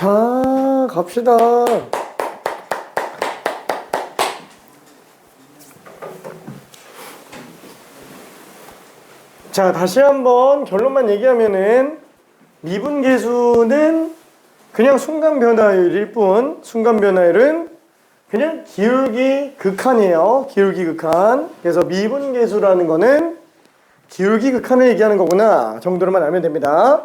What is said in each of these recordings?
자, 갑시다. 자, 다시 한번 결론만 얘기하면은 미분계수는 그냥 순간 변화율일 뿐, 순간 변화율은 그냥 기울기 극한이에요. 기울기 극한. 그래서 미분계수라는 거는 기울기 극한을 얘기하는 거구나 정도로만 알면 됩니다.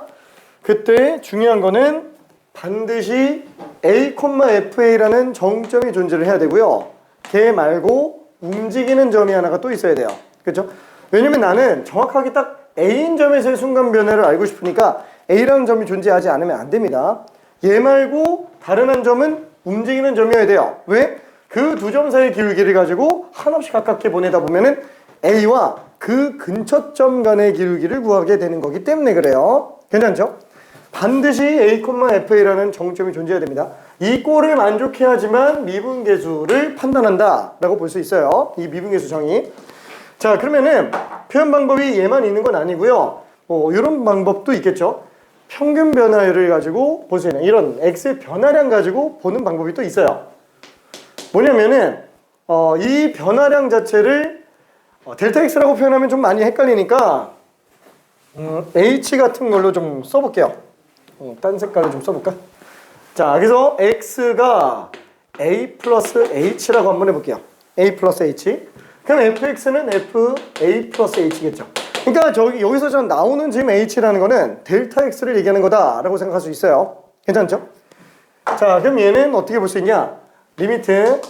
그때 중요한 거는 반드시 A, FA라는 정점이 존재를 해야 되고요. 걔 말고 움직이는 점이 하나가 또 있어야 돼요. 그렇죠? 왜냐면 나는 정확하게 딱 A인 점에서의 순간 변화를 알고 싶으니까 A라는 점이 존재하지 않으면 안 됩니다. 얘 말고 다른 한 점은 움직이는 점이어야 돼요. 왜? 그 두 점 사이의 기울기를 가지고 한없이 가깝게 보내다 보면은 A와 그 근처점 간의 기울기를 구하게 되는 거기 때문에 그래요. 괜찮죠? 반드시 A, FA라는 정점이 존재해야 됩니다. 이 꼴을 만족해야지만 미분계수를 판단한다 라고 볼 수 있어요. 이 미분계수 정의. 자, 그러면은 표현 방법이 얘만 있는 건 아니고요. 이런 방법도 있겠죠. 평균 변화율을 가지고 볼 수 있는 이런 X의 변화량 가지고 보는 방법이 또 있어요. 뭐냐면은 이 변화량 자체를 델타 X라고 표현하면 좀 많이 헷갈리니까 H 같은 걸로 좀 써볼게요. 딴 색깔로 좀 써볼까? 자, 그래서 X가 A 플러스 H라고 한번 해볼게요. A 플러스 H. 그럼 fx는 fa 플러스 h겠죠. 그러니까 여기서 전 나오는 지금 h라는 거는 델타 x를 얘기하는 거다라고 생각할 수 있어요. 괜찮죠? 자, 그럼 얘는 어떻게 볼 수 있냐? 리미트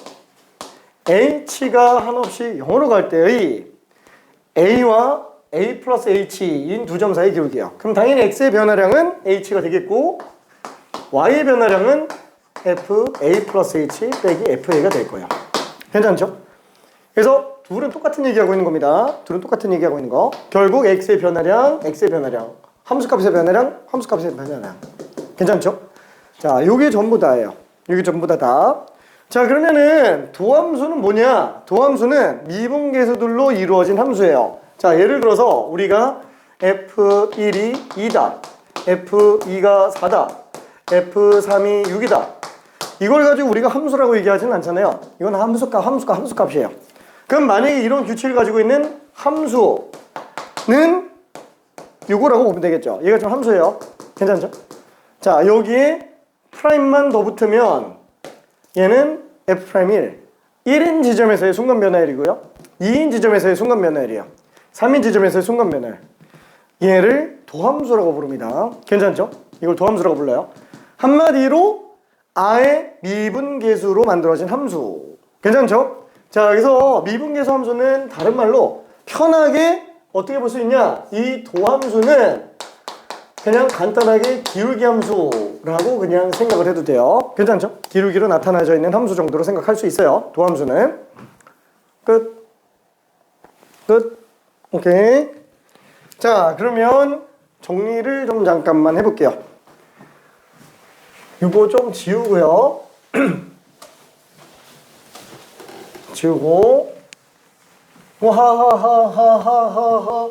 h가 한없이 0으로 갈 때의 a와 a 플러스 h인 두 점 사이의 기울기예요. 그럼 당연히 x의 변화량은 h가 되겠고 y의 변화량은 fa 플러스 h 빼기 fa가 될 거예요. 괜찮죠? 그래서 둘은 똑같은 얘기하고 있는 겁니다. 둘은 똑같은 얘기하고 있는 거. 결국 x의 변화량, 함수값의 변화량, 함수값의 변화량. 괜찮죠? 자, 요게 전부 다예요. 요게 전부 다. 자, 그러면은 도함수는 뭐냐? 도함수는 미분계수들로 이루어진 함수예요. 자, 예를 들어서 우리가 f1이 2다, f2가 4다, f3이 6이다. 이걸 가지고 우리가 함수라고 얘기하지는 않잖아요. 이건 함수값이에요. 그럼 만약에 이런 규칙을 가지고 있는 함수는 요거라고 보면 되겠죠. 얘가 좀 함수예요. 괜찮죠? 자, 여기에 프라임만 더 붙으면 얘는 F'1 1인 지점에서의 순간 변화율이고요. 2인 지점에서의 순간 변화율이에요. 3인 지점에서의 순간 변화율. 얘를 도함수라고 부릅니다. 괜찮죠? 이걸 도함수라고 불러요. 한마디로 아의 미분계수로 만들어진 함수. 괜찮죠? 자, 그래서 미분계수 함수는 다른 말로 편하게 어떻게 볼 수 있냐? 이 도함수는 그냥 간단하게 기울기 함수라고 그냥 생각을 해도 돼요. 괜찮죠? 기울기로 나타나져 있는 함수 정도로 생각할 수 있어요. 도함수는. 끝. 오케이. 자, 그러면 정리를 좀 잠깐만 해볼게요. 이거 좀 지우고요. 지우고 하하하하하하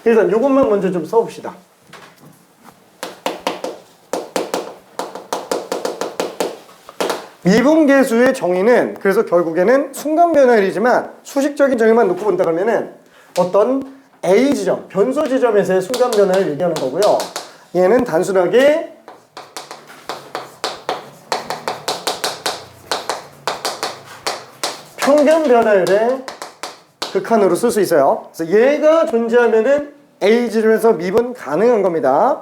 일단 요것만 먼저 좀 써봅시다. 미분계수의 정의는 그래서 결국에는 순간 변화율이지만 수식적인 정의만 놓고 본다 그러면은 어떤 A 지점, 변소 지점에서의 순간 변화를 얘기하는 거고요. 얘는 단순하게 평균 변화율의 극한으로 쓸 수 있어요. 그래서 얘가 존재하면은 A 지점에서 미분 가능한 겁니다.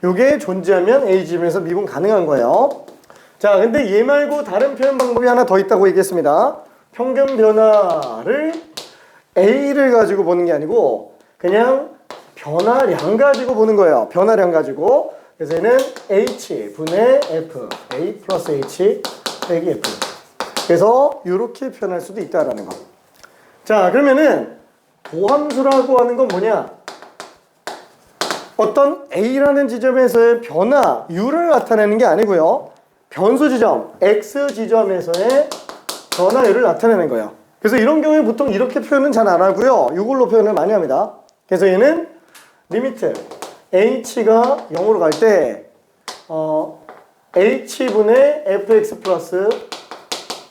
요게 존재하면 A 지점에서 미분 가능한 거예요. 자, 근데 얘 말고 다른 표현 방법이 하나 더 있다고 얘기했습니다. 평균 변화를 A를 가지고 보는 게 아니고 그냥 변화량 가지고 보는 거예요. 변화량 가지고. 그래서 얘는 H 분의 F, A 플러스 H 빼기 F. 그래서 이렇게 표현할 수도 있다라는 거. 자, 그러면은 도함수라고 하는 건 뭐냐? 어떤 A라는 지점에서의 변화, U를 나타내는 게 아니고요. 변수 지점, X 지점에서의 변화율을 나타내는 거예요. 그래서 이런 경우에 보통 이렇게 표현은 잘 안 하고요. 이걸로 표현을 많이 합니다. 그래서 얘는 리미트 h가 0으로 갈 때 h분의 fx 플러스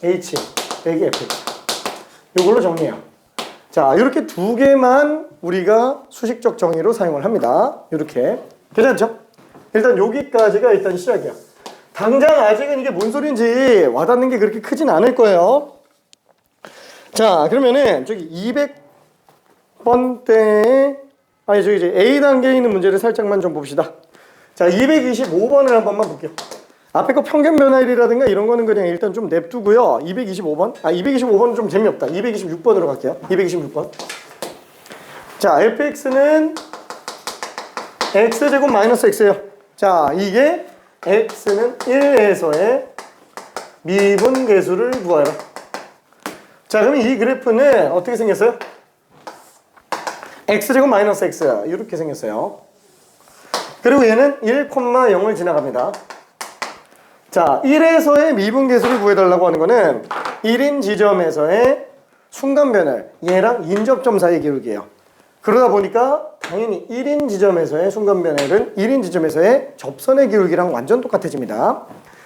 h 빼기 fx 이걸로 정리해요. 자, 이렇게 두 개만 우리가 수식적 정의로 사용을 합니다. 이렇게. 괜찮죠? 일단 여기까지가 일단 시작이야. 당장 아직은 이게 뭔 소리인지 와닿는 게 그렇게 크진 않을 거예요. 자, 그러면은 저기 200번대에 아니 저기 이제 A 단계에 있는 문제를 살짝만 좀 봅시다. 자, 225번을 한 번만 볼게요. 앞에 거 평균 변화율이라든가 이런 거는 그냥 일단 좀 냅두고요. 225번? 225번은 좀 재미없다. 226번으로 갈게요. 226번. 자, fx는 x제곱 마이너스 x예요. 자, 이게 x는 1에서의 미분계수를 구하라. 자, 그럼 이 그래프는 어떻게 생겼어요? x제곱 마이너스 x 이렇게 생겼어요. 그리고 얘는 1,0을 지나갑니다. 자, 1에서의 미분계수를 구해달라고 하는 거는 1인 지점에서의 순간 변화율, 얘랑 인접점 사이 기울기예요. 그러다 보니까 당연히 1인 지점에서의 순간 변화율은 1인 지점에서의 접선의 기울기랑 완전 똑같아집니다.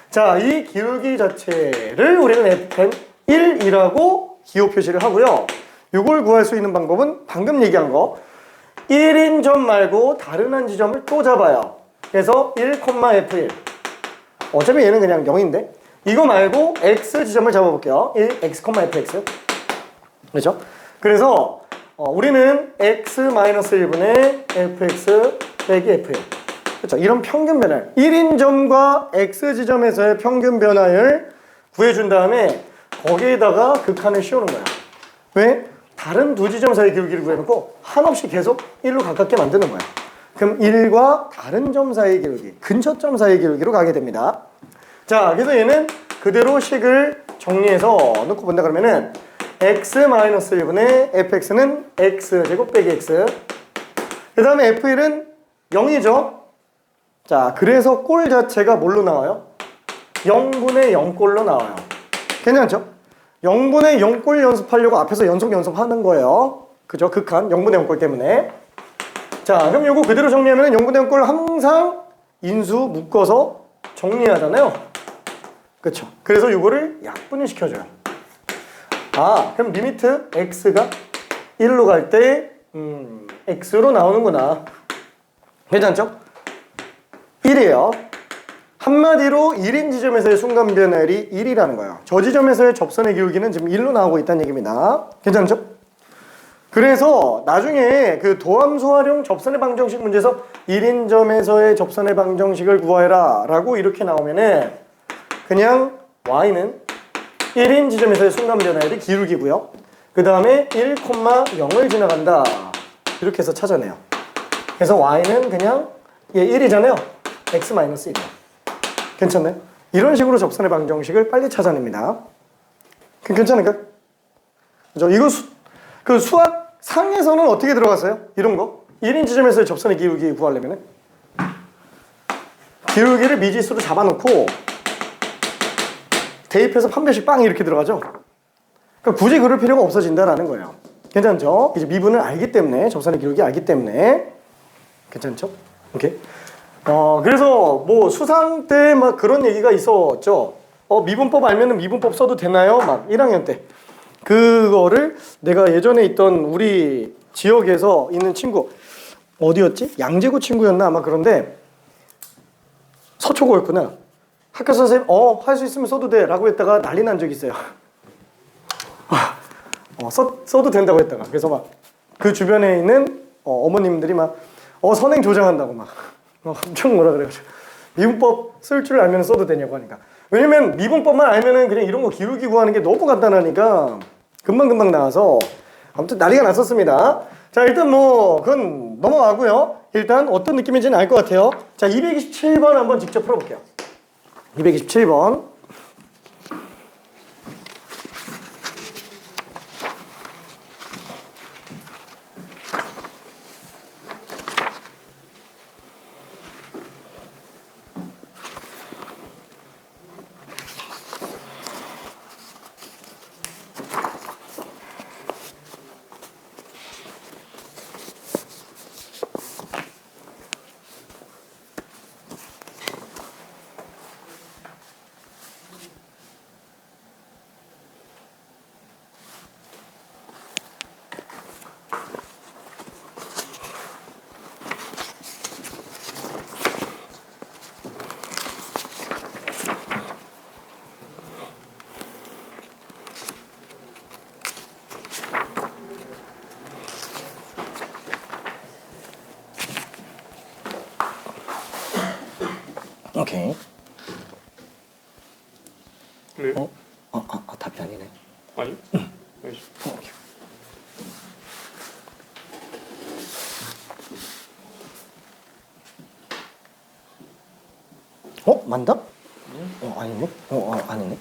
자, 이 기울기 자체를 우리는 fn1이라고 기호 표시를 하고요. 이걸 구할 수 있는 방법은 방금 얘기한 거 1인 점 말고 다른 한 지점을 또 잡아요. 그래서 1,f1 어차피 얘는 그냥 0인데 이거 말고 x 지점을 잡아볼게요. 1x,fx 그렇죠? 그래서 우리는 x-1분의 fx 빼기 f1 그렇죠? 이런 평균 변화율 1인 점과 x 지점에서의 평균 변화율 구해준 다음에 거기에다가 극한을 씌우는 거야. 왜? 다른 두 지점 사이 기울기를 구해놓고 한없이 계속 1로 가깝게 만드는 거야. 그럼 1과 다른 점 사이 기울기, 근처점 사이 기울기로 가게 됩니다. 자, 그래서 얘는 그대로 식을 정리해서 놓고 본다 그러면은 x-1분의 fx는 x제곱 빼기 x 그 다음에 f1은 0이죠. 자, 그래서 꼴 자체가 뭘로 나와요? 0분의 0꼴로 나와요. 괜찮죠? 0분의 0꼴 연습하려고 앞에서 연속하는 거예요. 그죠? 극한 0분의 0꼴 때문에. 자, 그럼 요거 그대로 정리하면 0분의 0꼴 항상 인수 묶어서 정리하잖아요. 그쵸? 그래서 요거를 약분을 시켜줘요. 그럼 리미트 x가 1로 갈 때 x로 나오는구나. 괜찮죠? 1이에요. 한마디로 1인 지점에서의 순간 변화율이 1이라는 거예요. 저 지점에서의 접선의 기울기는 지금 1로 나오고 있다는 얘기입니다. 괜찮죠? 그래서 나중에 그 도함수활용 접선의 방정식 문제에서 1인점에서의 접선의 방정식을 구하라 라고 이렇게 나오면은 그냥 y는 1인 지점에서의 순간 변화율이 기울기고요. 그 다음에 1,0을 지나간다. 이렇게 해서 찾아내요. 그래서 y는 그냥 얘 1이잖아요. x-1이요. 괜찮나요? 이런 식으로 접선의 방정식을 빨리 찾아냅니다. 괜찮을까요? 그죠? 이거 그 수학 상에서는 어떻게 들어갔어요? 이런 거? 1인 지점에서의 접선의 기울기 구하려면 기울기를 미지수로 잡아놓고 대입해서 판별식 빵 이렇게 들어가죠? 그러니까 굳이 그럴 필요가 없어진다라는 거예요. 괜찮죠? 이제 미분을 알기 때문에 접선의 기울기 알기 때문에 괜찮죠? 오케이. 그래서 뭐 수상 때 막 그런 얘기가 있었죠. 미분법 알면은 미분법 써도 되나요? 막 1학년 때. 그거를 내가 예전에 있던 우리 지역에서 있는 친구 어디였지? 양재구 친구였나 아마 그런데 서초고였구나. 학교 선생님 할 수 있으면 써도 돼 라고 했다가 난리 난 적이 있어요. 써도 된다고 했다가 그래서 막 그 주변에 있는 어머님들이 막 선행 조장한다고 막 엄청 뭐라 그래가지고 미분법 쓸 줄 알면 써도 되냐고 하니까 왜냐면 미분법만 알면은 그냥 이런 거 기울기 구하는 게 너무 간단하니까 금방금방 나와서 아무튼 난리가 났었습니다. 자, 일단 뭐 그건 넘어가고요. 일단 어떤 느낌인지는 알 것 같아요. 자, 227번 한번 직접 풀어볼게요. 227번. 오케이. 네. 답이 아니네. 아니? 오케이. 맞다? 아니네. 아니네.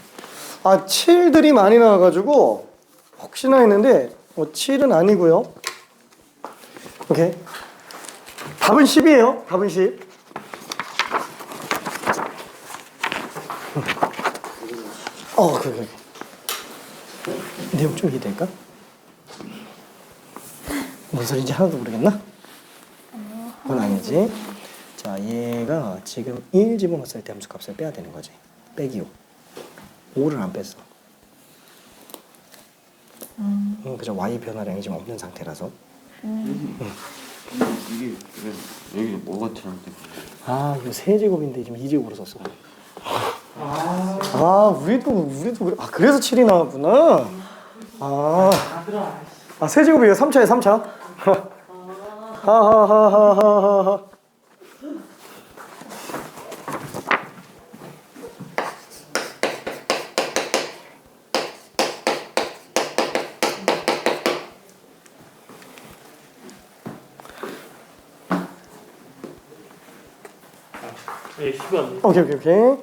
7들이 많이 나와가지고 혹시나 했는데 7은 아니고요. 오케이. 답은 10이에요. 답은 10. 그래. 내용 좀 이해될까? 뭔 소리인지 하나도 모르겠나? 그건 아니지. 자, 얘가 지금 1 집어넣었을 때 함수값을 빼야 되는 거지. 빼기 5. 5를 안 뺐어. 그죠. y 변화량이 지금 없는 상태라서. 이게 여기 뭐가 들어있는데? 이거 세제곱인데 지금 2제곱으로 썼어. 우리도 그래서 7이 나왔구나. 세제곱이에요. 3차에 3차. 하하하하하하. 예, 10원. 오케이.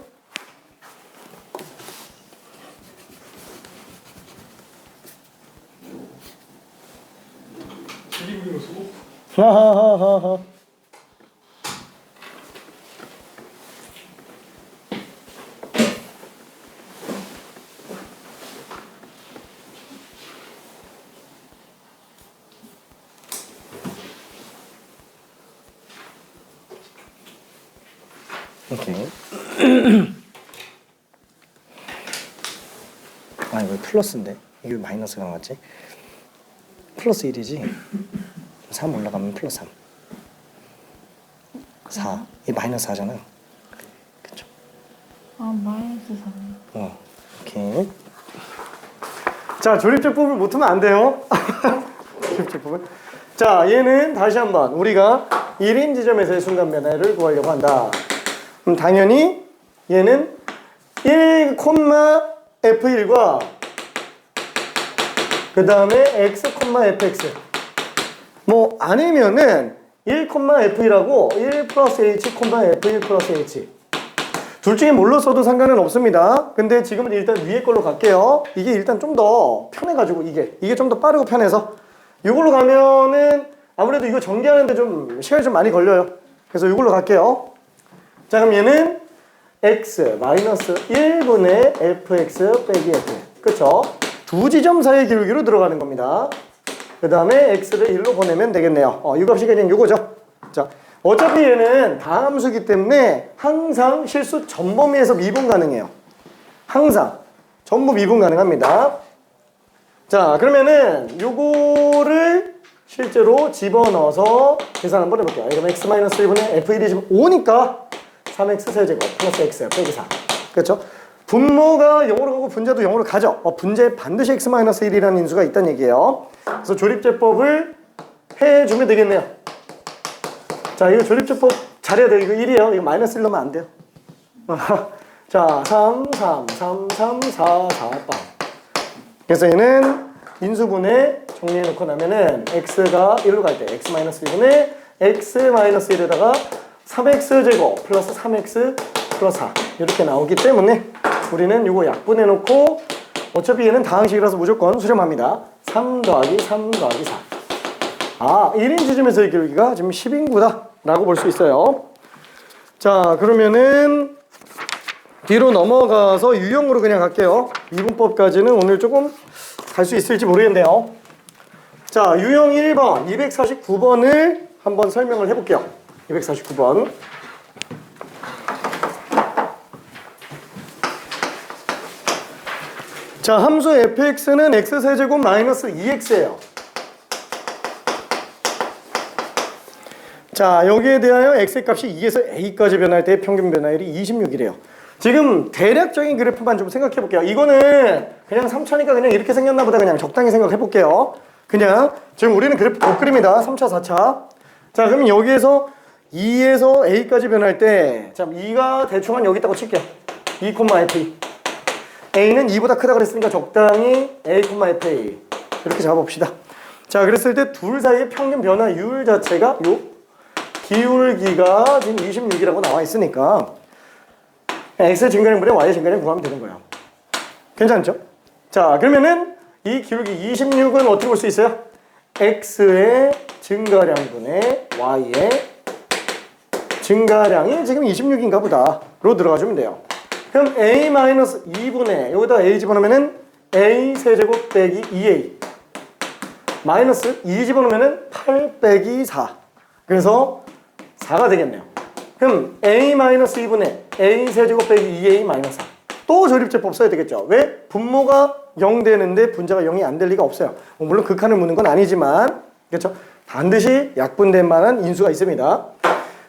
하하하하하. 오케이. 이거 플러스인데 이게 왜 마이너스가 나왔지? 플러스 1이지? 3 올라가면 플러스 3. 4. 이 마이너스 4잖아. 그쵸? 마이너스 3. 오케이. 자, 조립제법을 못하면 안 돼요. 조립제법을. 자, 얘는 다시 한번 우리가 1인 지점에서의 순간 변화를 구하려고 한다. 그럼 당연히 얘는 1,f1과 그 다음에 x,fx 아니면은 1,f1하고 1 플러스 h, f1 플러스 h 둘 중에 뭘로 써도 상관은 없습니다. 근데 지금은 일단 위에 걸로 갈게요. 이게 일단 좀 더 편해가지고 이게 좀 더 빠르고 편해서 이걸로 가면은 아무래도 이거 전개하는데 좀 시간이 좀 많이 걸려요. 그래서 이걸로 갈게요. 자, 그럼 얘는 x 마이너스 1분의 fx 빼기 f. 그쵸? 두 지점 사이의 기울기로 들어가는 겁니다. 그 다음에 x를 1로 보내면 되겠네요. 이 값이 그냥 요거죠. 자, 어차피 얘는 다함수기 때문에 항상 실수 전 범위에서 미분 가능해요. 항상 전부 미분 가능합니다. 자, 그러면은 요거를 실제로 집어넣어서 계산 한번 해볼게요. 그럼 x-1분의 f1이 지금 5니까 3x 세제곱 플러스 x 빼기 4. 그렇죠? 분모가 0으로 가고 분자도 0으로 가죠. 분자에 반드시 x-1이라는 인수가 있다는 얘기예요. 그래서 조립제법을 해주면 되겠네요. 자, 이거 조립제법 잘해야 돼요. 이거 1이에요. 이거 마이너스 1 넣으면 안 돼요. 자, 3, 3, 3, 3, 4, 4, 빵. 그래서 얘는 인수분해 정리해놓고 나면은 x가 1로 갈 때 x-1분의 x-1에다가 3x제곱 플러스 3x 플러스 4 이렇게 나오기 때문에 우리는 이거 약분해놓고 어차피 얘는 다항식이라서 무조건 수렴합니다. 3 더하기 3 더하기 4. 1인 지점에서의 기울기가 지금 10인구다 라고 볼 수 있어요. 자, 그러면은 뒤로 넘어가서 유형으로 그냥 갈게요. 미분법까지는 오늘 조금 갈 수 있을지 모르겠네요. 자, 유형 1번 249번을 한번 설명을 해볼게요. 249번. 자, 함수 fx는 x세제곱 마이너스 2x예요. 자, 여기에 대하여 x의 값이 2에서 a까지 변할 때 평균 변화율이 26이래요. 지금 대략적인 그래프만 좀 생각해 볼게요. 이거는 그냥 3차니까 그냥 이렇게 생겼나 보다 그냥 적당히 생각해 볼게요. 그냥 지금 우리는 그래프 못 그립니다. 3차, 4차. 자, 그럼 여기에서 2에서 a까지 변할 때, 자, 2가 대충 한 여기 있다고 칠게요. 2, f a는 2보다 크다 그랬으니까 적당히 a, fa 이렇게 잡아봅시다. 자, 그랬을 때 둘 사이의 평균 변화율 자체가 요 기울기가 지금 26이라고 나와 있으니까 x의 증가량분의 y의 증가량 구하면 되는 거예요. 괜찮죠? 자, 그러면은 이 기울기 26은 어떻게 볼 수 있어요? x의 증가량분의 y의 증가량이 지금 26인가 보다로 들어가주면 돼요. 그럼 a-2분의 여기다 a 집어넣으면은 a 세제곱 빼기 2a 마이너스 2 집어넣으면은 8 빼기 4 그래서 4가 되겠네요. 그럼 a-2분의 a 세제곱 빼기 2a 마이너스 4 또 조립제법 써야 되겠죠. 왜? 분모가 0 되는데 분자가 0이 안 될 리가 없어요. 물론 극한을 묻는 건 아니지만 그렇죠? 반드시 약분될 만한 인수가 있습니다.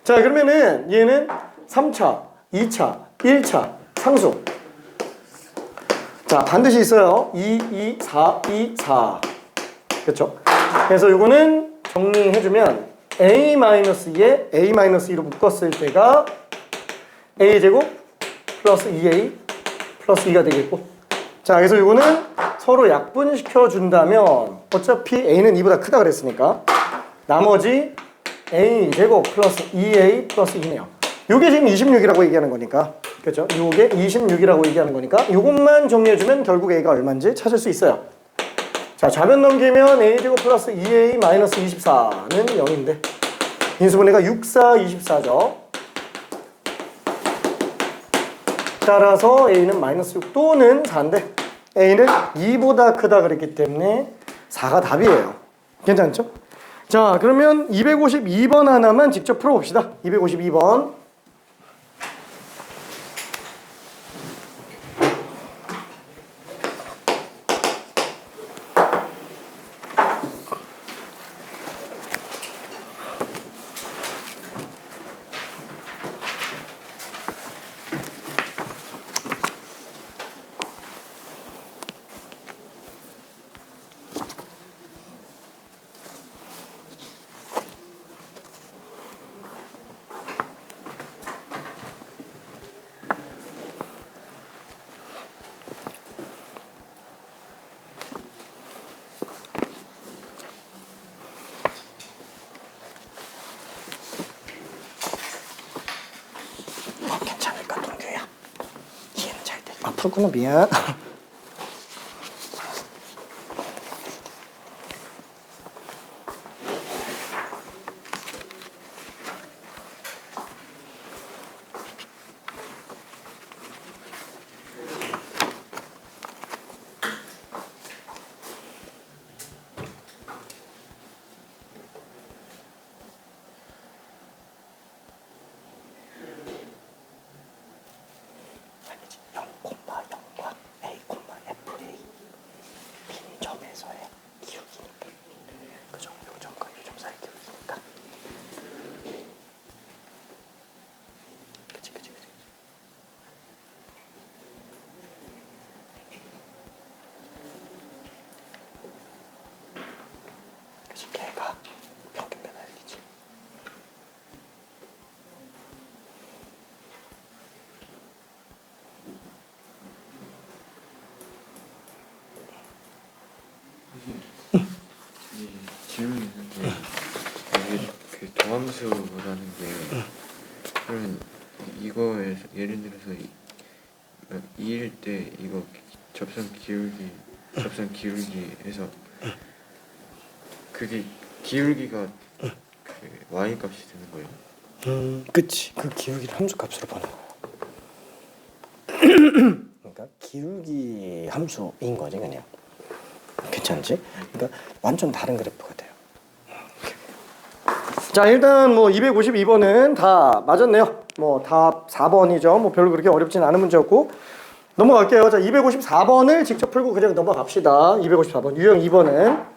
자, 그러면은 얘는 3차, 2차, 1차 상수. 자, 반드시 있어요. 2, 2, 4, 2, 4. 그렇죠? 그래서 이거는 정리해주면 a-2에 a-2로 묶었을 때가 a제곱 플러스 2a 플러스 2가 되겠고, 자, 그래서 이거는 서로 약분시켜 준다면 어차피 a는 2보다 크다 그랬으니까 나머지 a제곱 플러스 2a 플러스 2네요. 요게 지금 26이라고 얘기하는 거니까, 그렇죠? 요게 26이라고 얘기하는 거니까 요것만 정리해주면 결국 a가 얼마인지 찾을 수 있어요. 자, 좌변 넘기면 a제곱 플러스 2a 마이너스 24는 0인데 인수분해가 6, 4, 24죠. 따라서 a는 마이너스 6 또는 4인데 a는 2보다 크다 그랬기 때문에 4가 답이에요. 괜찮죠? 자, 그러면 252번 하나만 직접 풀어봅시다. 252번. 괜찮을까, 동규야? 이해는 잘 돼. 아, 풀구나, 미안. 아니지, 0,0과 a, fa 빈점에서의 기울기니까, 그죠? 요 점과 요 점 사이 기울기니까. 그치. 그치, 걔가 평균 변화율이지. 이 질문이 있는데 이게 그 도함수라는 게 그러면 이거에서 예를 들어서 2일 때 이거 접선 기울기에서 그게 기울기가 그 y 값이 되는 거예요. 그치. 그 기울기를 함수값으로 보는 거야. 그러니까 기울기 함수인 거지 그냥. 괜찮지? 그러니까 완전 다른 그래프가 돼요. 자, 일단 뭐 252번은 다 맞았네요. 뭐 다 4번이죠. 뭐 별로 그렇게 어렵진 않은 문제였고 넘어갈게요. 자, 254번을 직접 풀고 그냥 넘어갑시다. 254번 유형 2번은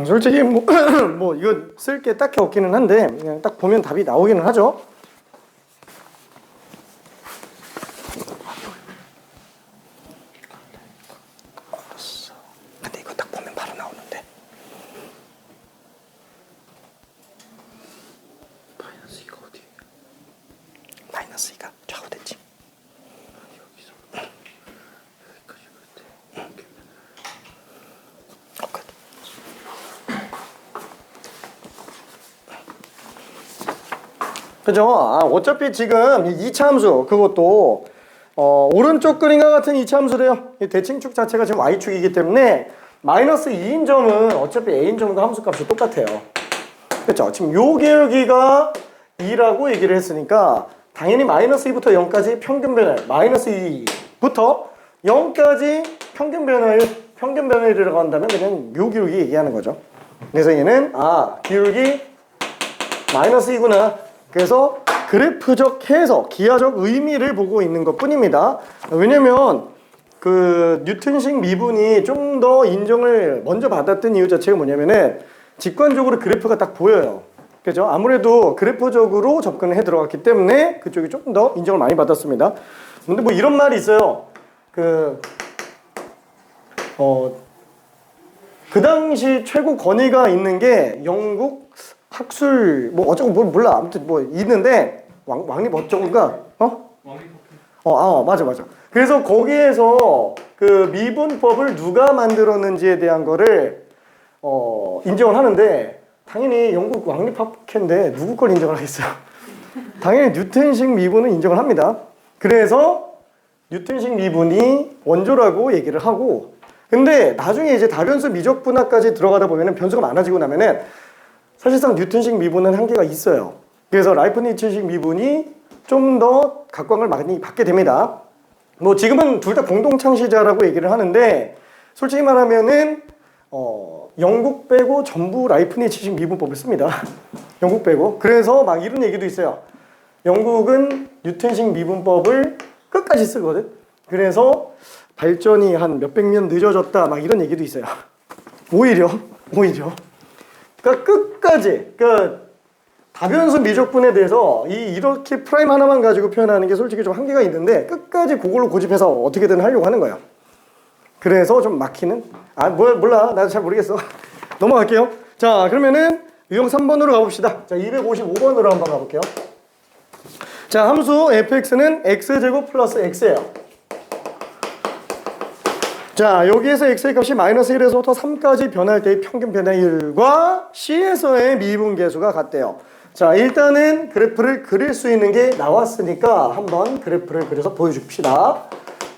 솔직히 뭐, 뭐 이거 쓸 게 딱히 없기는 한데 그냥 딱 보면 답이 나오기는 하죠. 근데 이거 딱 보면 바로 나오는데. 마이너스 2가 어디에요? 마이너스 2가 좌우 됐지. 여기서 여기까지 볼 때. 끝. 그죠? 어차피 지금 이 이차함수 그것도 오른쪽 그림과 같은 이차함수래요. 이 대칭축 자체가 지금 y축이기 때문에 마이너스 2인 점은 어차피 a인 점과 함수값이 똑같아요. 그렇죠? 지금 요 계열기가 2라고 얘기를 했으니까 당연히 마이너스 2부터 0까지 평균 변화율 마이너스 2부터 0까지 평균 변화율이라고 한다면 그냥 요 기울기 얘기하는 거죠. 그래서 얘는 기울기 마이너스 2구나. 그래서 그래프적 해석, 기하적 의미를 보고 있는 것 뿐입니다. 왜냐면 그 뉴턴식 미분이 좀 더 인정을 먼저 받았던 이유 자체가 뭐냐면은 직관적으로 그래프가 딱 보여요. 그죠? 아무래도 그래프적으로 접근을 해 들어갔기 때문에 그쪽이 조금 더 인정을 많이 받았습니다. 근데 뭐 이런 말이 있어요. 그 당시 최고 권위가 있는 게 영국 학술 뭐 어쩌고 뭘 몰라 아무튼 뭐 있는데 왕립 어쩌고가 맞아 그래서 거기에서 그 미분법을 누가 만들었는지에 대한 거를 인정을 하는데 당연히 영국 왕립학회인데 누구 걸 인정을 하겠어요. 당연히 뉴턴식 미분은 인정을 합니다. 그래서 뉴턴식 미분이 원조라고 얘기를 하고 근데 나중에 이제 다변수 미적 분화까지 들어가다 보면은 변수가 많아지고 나면은 사실상 뉴턴식 미분은 한계가 있어요. 그래서 라이프니츠식 미분이 좀 더 각광을 많이 받게 됩니다. 뭐 지금은 둘 다 공동 창시자라고 얘기를 하는데 솔직히 말하면은 영국 빼고 전부 라이프니츠식 미분법을 씁니다. 영국 빼고. 그래서 막 이런 얘기도 있어요. 영국은 뉴턴식 미분법을 끝까지 쓰거든. 그래서 발전이 한 몇백 년 늦어졌다 막 이런 얘기도 있어요. 오히려 그러니까 끝까지 다변수 미적분에 대해서 이렇게 프라임 하나만 가지고 표현하는 게 솔직히 좀 한계가 있는데 끝까지 그걸로 고집해서 어떻게든 하려고 하는 거예요. 그래서 좀 막히는 몰라 나도 잘 모르겠어. 넘어갈게요. 자 그러면은 유형 3번으로 가봅시다. 자 255번으로 한번 가볼게요. 자 함수 fx는 x제곱 플러스 x예요. 자 여기에서 x의 값이 마이너스 1에서부터 3까지 변할 때의 평균 변화율과 c에서의 미분계수가 같대요. 자 일단은 그래프를 그릴 수 있는 게 나왔으니까 한번 그래프를 그려서 보여줍시다.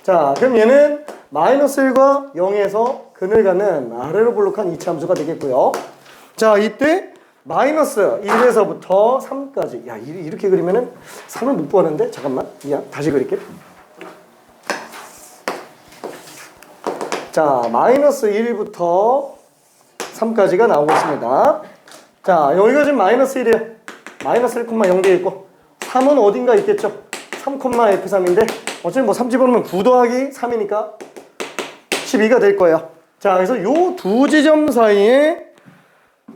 자 그럼 얘는 마이너스 1과 0에서 근을 가는 아래로 볼록한 이차함수가 되겠고요. 자 이때 마이너스 1에서부터 3까지 야 이렇게 그리면은 3을 못 구하는데 잠깐만 다시 그릴게. 자 마이너스 1부터 3까지가 나오고 있습니다. 자 여기가 지금 마이너스 1이에요. 마이너스 1,0 되어 있고 3은 어딘가 있겠죠. 3,f3인데 어차피 뭐 3 집어넣으면 9 더하기 3이니까 12가 될 거예요. 자 그래서 요 두 지점 사이에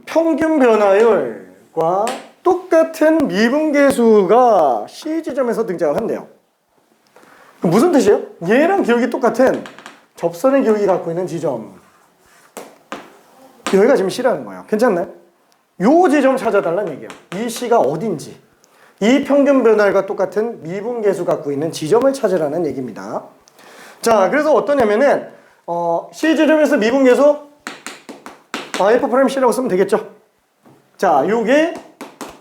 평균 변화율과 똑같은 미분계수가 C 지점에서 등장을 한대요. 무슨 뜻이에요? 얘랑 기울기 똑같은 접선의 기울기 갖고 있는 지점 여기가 지금 C라는 거예요. 괜찮나요? 요 지점 찾아달라는 얘기예요. 이 C가 어딘지. 이 평균 변화율과 똑같은 미분계수 갖고 있는 지점을 찾으라는 얘기입니다. 자, 그래서 어떠냐면은 C 지점에서 미분계수 F'C라고 쓰면 되겠죠. 자, 요게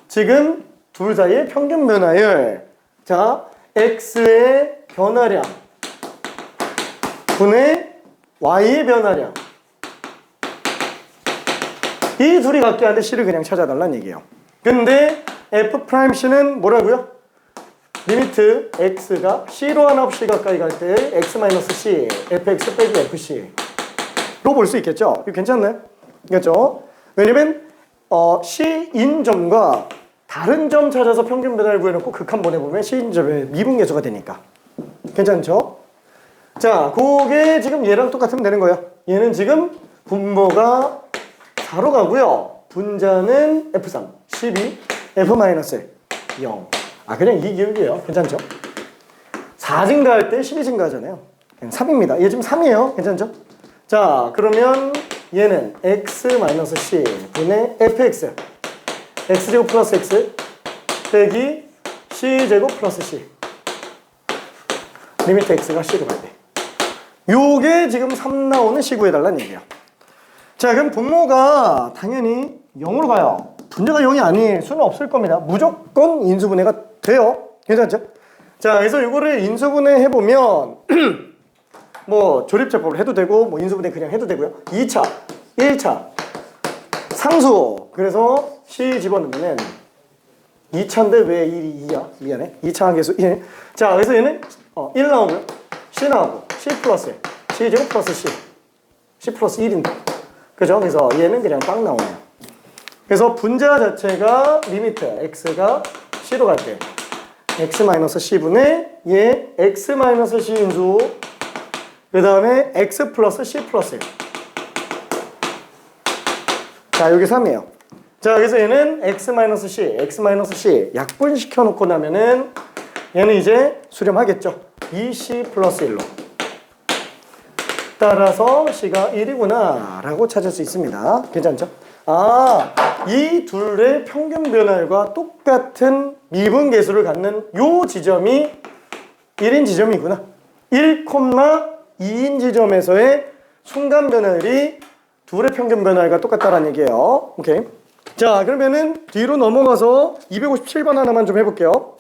지금 둘 사이의 평균 변화율. 자, X의 변화량 분의 Y의 변화량. 이 둘이 갖게 하는데 C를 그냥 찾아달라는 얘기예요. 근데 F'C는 뭐라고요? 리미트 X가 C로 하나 없이 가까이 갈 때 X-C, Fx 빼기 FC 로 볼 수 있겠죠? 이거 괜찮나요? 그렇죠? 왜냐면 C인 점과 다른 점 찾아서 평균 변화를 구해놓고 극한 보내보면 C인 점의 미분계수가 되니까 괜찮죠? 자, 그게 지금 얘랑 똑같으면 되는 거예요. 얘는 지금 분모가 4로 가고요. 분자는 F3, 12, F-1, 0. 아, 그냥 이 기울기예요. 괜찮죠? 4 증가할 때 12 증가하잖아요. 그냥 3입니다. 얘 지금 3이에요. 괜찮죠? 자, 그러면 얘는 X-C 분의 Fx. X제곱 플러스 X 빼기 C제곱 플러스 C. 리미트 X가 C로 갈 때. 요게 지금 3 나오는 C 구해달라는 얘기예요. 자, 그럼 분모가 당연히 0으로 가요. 분자가 0이 아닐 수는 없을 겁니다. 무조건 인수분해가 돼요. 괜찮죠? 자, 그래서 이거를 인수분해 해보면 뭐 조립제법을 해도 되고 뭐 인수분해 그냥 해도 되고요. 2차, 1차 상수. 그래서 C 집어넣으면 2차인데 왜 1이 2야? 미안해. 2차 한계수 1. 자, 그래서 얘는 1 나오고요. C 나오고 C 플러스 C 제곱 플러스 C. C 플러스 1인데. 그죠? 그래서 얘는 그냥 빵 나오네요. 그래서 분자 자체가 리미트 X가 C로 갈 때 X-C분의 얘 X-C 인수 그 다음에 X 플러스 C 플러스 1. 자, 여기 3이에요. 자, 그래서 얘는 X-C 약분시켜 놓고 나면은 얘는 이제 수렴하겠죠. 2C 플러스 1로. 따라서 C가 1이구나 라고 찾을 수 있습니다. 괜찮죠? 아, 이 둘의 평균 변화율과 똑같은 미분계수를 갖는 요 지점이 1인 지점이구나. 1,2인 지점에서의 순간 변화율이 둘의 평균 변화율과 똑같다라는 얘기예요. 오케이. 자, 그러면은 뒤로 넘어가서 257번 하나만 좀 해볼게요.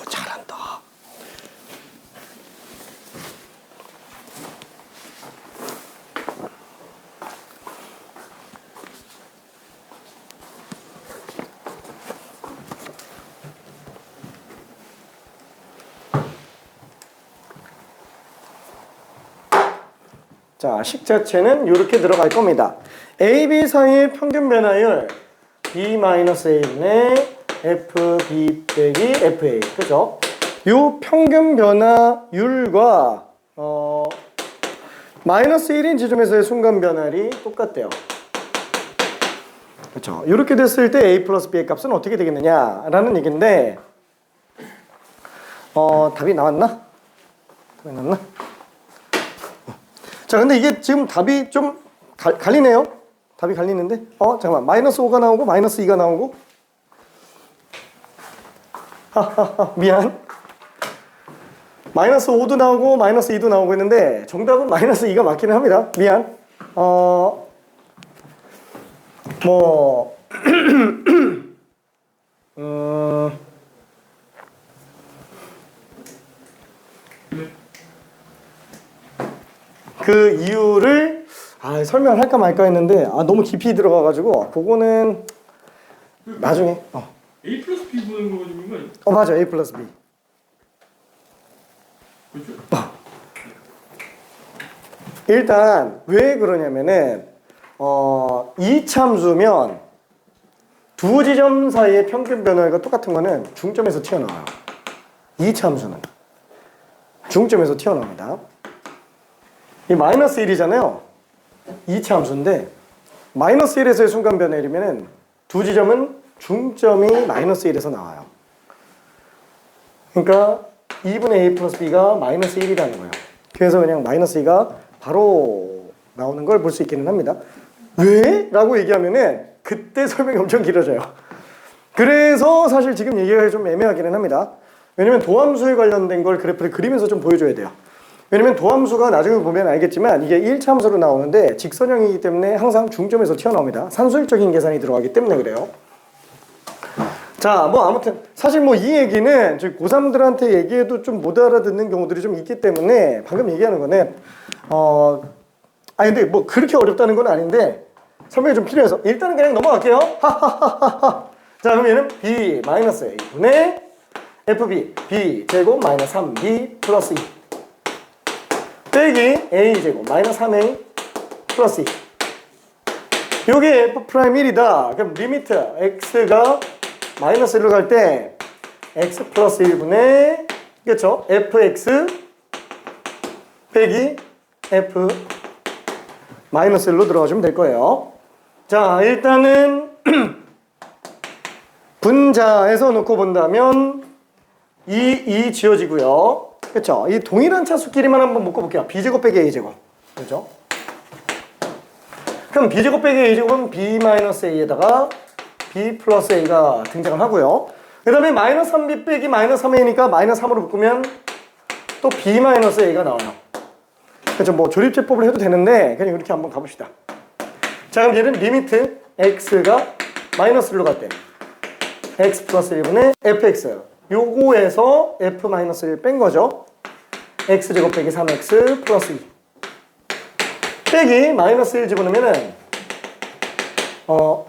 잘한다. 자, 식 자체는 이렇게 들어갈 겁니다. A, B 사이의 평균 변화율 B-A분의 FB 빼기 FA. 그죠? 요 평균 변화율과 마이너스 1인 지점에서의 순간 변화율이 똑같대요. 그렇죠. 이렇게 됐을 때 a 플러스 b의 값은 어떻게 되겠느냐라는 얘기인데 답이 나왔나? 답이 나왔나? 자, 근데 이게 지금 답이 좀 갈리네요. 답이 갈리는데 잠깐만, 마이너스 5가 나오고 마이너스 2가 나오고 미안. 마이너스 5도 나오고 마이너스 2도 나오고 있는데 정답은 마이너스 2가 맞기는 합니다. 미안. 그 이유를 설명을 할까 말까 했는데 너무 깊이 들어가가지고 그거는 나중에 A 플러스 B 보는 거 가지고 거 아니야? 맞아, A 플러스 B. 그렇죠? 일단 왜 그러냐면은 이 참수면 두 지점 사이의 평균 변화가 똑같은 거는 중점에서 튀어나와요. 이 참수는 중점에서 튀어나옵니다. 이 마이너스 1이잖아요. 이 참수인데 마이너스 1에서의 순간 변화율이면은 두 지점은 중점이 마이너스 1에서 나와요. 그러니까 2분의 a 플러스 b가 마이너스 1이라는 거예요. 그래서 그냥 마이너스 2가 바로 나오는 걸 볼 수 있기는 합니다. 왜? 라고 얘기하면은 그때 설명이 엄청 길어져요. 그래서 사실 지금 얘기가 좀 애매하기는 합니다. 왜냐면 도함수에 관련된 걸 그래프를 그리면서 좀 보여줘야 돼요. 왜냐면 도함수가 나중에 보면 알겠지만 이게 1참수로 나오는데 직선형이기 때문에 항상 중점에서 튀어나옵니다. 산술적인 계산이 들어가기 때문에 그래요. 자, 아무튼 사실 이 얘기는 저희 고3들한테 얘기해도 좀 못 알아듣는 경우들이 좀 있기 때문에 방금 얘기하는 거는 근데 그렇게 어렵다는 건 아닌데 설명이 좀 필요해서 일단은 그냥 넘어갈게요. 하하하하. 자, 그럼 얘는 b 마이너스 a 분의 fb b 제곱 마이너스 3b 플러스 2 빼기 a 제곱 마이너스 3a 플러스 2. 요게 f 프라임 1이다. 그럼 리미트 x가 마이너스 1로 갈 때 x 플러스 1분의 그렇죠? fx 빼기 f 마이너스 1로 들어가주면 될 거예요. 자, 일단은 분자에서 놓고 본다면 이 지워지고요. 그렇죠? 이 동일한 차수끼리만 한번 묶어볼게요. b제곱 빼기 a제곱. 그렇죠? 그럼 b제곱 빼기 a제곱은 b-a에다가 b 플러스 a가 등장을 하고요. 그 다음에 마이너스 3b 빼기 마이너스 3a니까 마이너스 3으로 묶으면 또 b 마이너스 a가 나와요. 그렇죠? 조립제법을 해도 되는데 그냥 이렇게 한번 가봅시다. 자, 그럼 얘는 리미트 x가 마이너스 1로 갈 때 x 플러스 1분의 fx 요거에서 f 마이너스 1 뺀 거죠. x제곱 빼기 3x 플러스 2 빼기 마이너스 1 집어넣으면은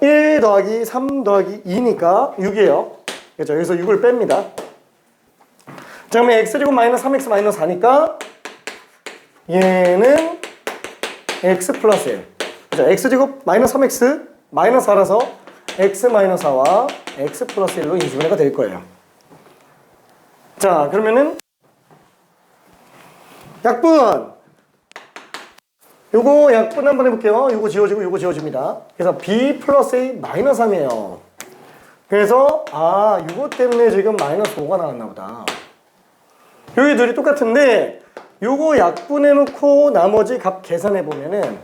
1 더하기 3 더하기 2니까 6이에요. 그렇죠? 여기서 6을 뺍니다. 자, 그러면 x제곱 마이너스 3x 마이너스 4니까 얘는 x 플러스 1. 그렇죠? x제곱 마이너스 3x 마이너스 4라서 x 마이너스 4와 x 플러스 1로 인수분해가 될 거예요. 자, 그러면은 약분. 요거 약분 한번 해볼게요. 요거 지워지고 요거 지워집니다. 그래서 b 플러스 a 마이너스 3이에요. 그래서 요거 때문에 지금 마이너스 5가 나왔나 보다. 여기 둘이 똑같은데 요거 약분해놓고 나머지 값 계산해보면은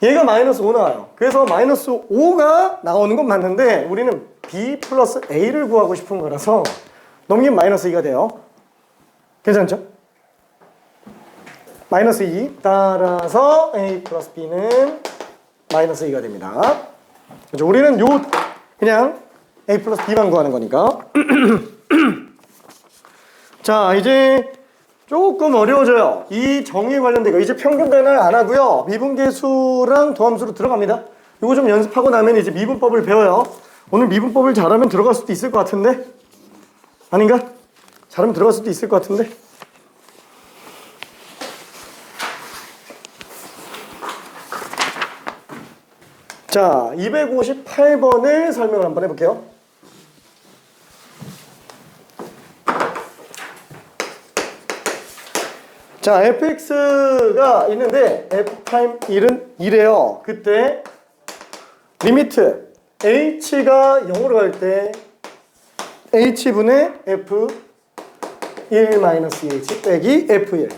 얘가 마이너스 5 나와요. 그래서 마이너스 5가 나오는 건 맞는데 우리는 b 플러스 a를 구하고 싶은 거라서 넘기면 마이너스 2가 돼요. 괜찮죠? 마이너스 2 따라서 a 플러스 b는 마이너스 2가 됩니다. 그렇죠? 우리는 그냥 a 플러스 b만 구하는 거니까. 자, 이제 조금 어려워져요. 이 정의에 관련된 거 이제 평균 변화를 안 하고요. 미분계수랑 도함수로 들어갑니다. 이거 좀 연습하고 나면 이제 미분법을 배워요. 오늘 미분법을 잘하면 들어갈 수도 있을 것 같은데 아닌가? 잘하면 들어갈 수도 있을 것 같은데. 자, 258번을 설명을 한번 해볼게요. 자, fx가 있는데 f'1은 2래요. 그때 리미트 h가 0으로 갈 때 h분의 f1-2h 빼기 f1.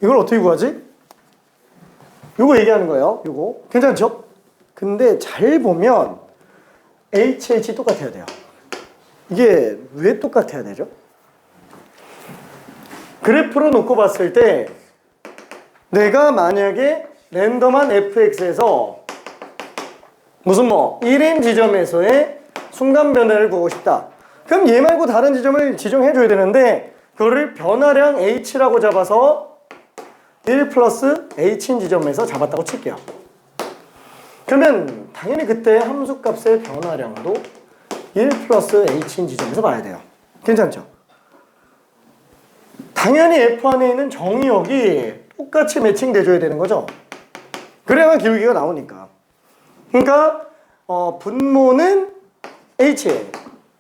이걸 어떻게 구하지? 요거 얘기하는 거예요. 요거. 괜찮죠? 근데 잘 보면 HH 똑같아야 돼요. 이게 왜 똑같아야 되죠? 그래프로 놓고 봤을 때 내가 만약에 랜덤한 fx에서 무슨 1인 지점에서의 순간 변화를 구하고 싶다. 그럼 얘 말고 다른 지점을 지정해 줘야 되는데 그거를 변화량 h라고 잡아서 1 플러스 h인 지점에서 잡았다고 칠게요. 그러면 당연히 그때 함수값의 변화량도 1 플러스 h인 지점에서 봐야 돼요. 괜찮죠? 당연히 f 안에 있는 정의역이 똑같이 매칭돼줘야 되는 거죠. 그래야만 기울기가 나오니까. 그러니까 분모는 h에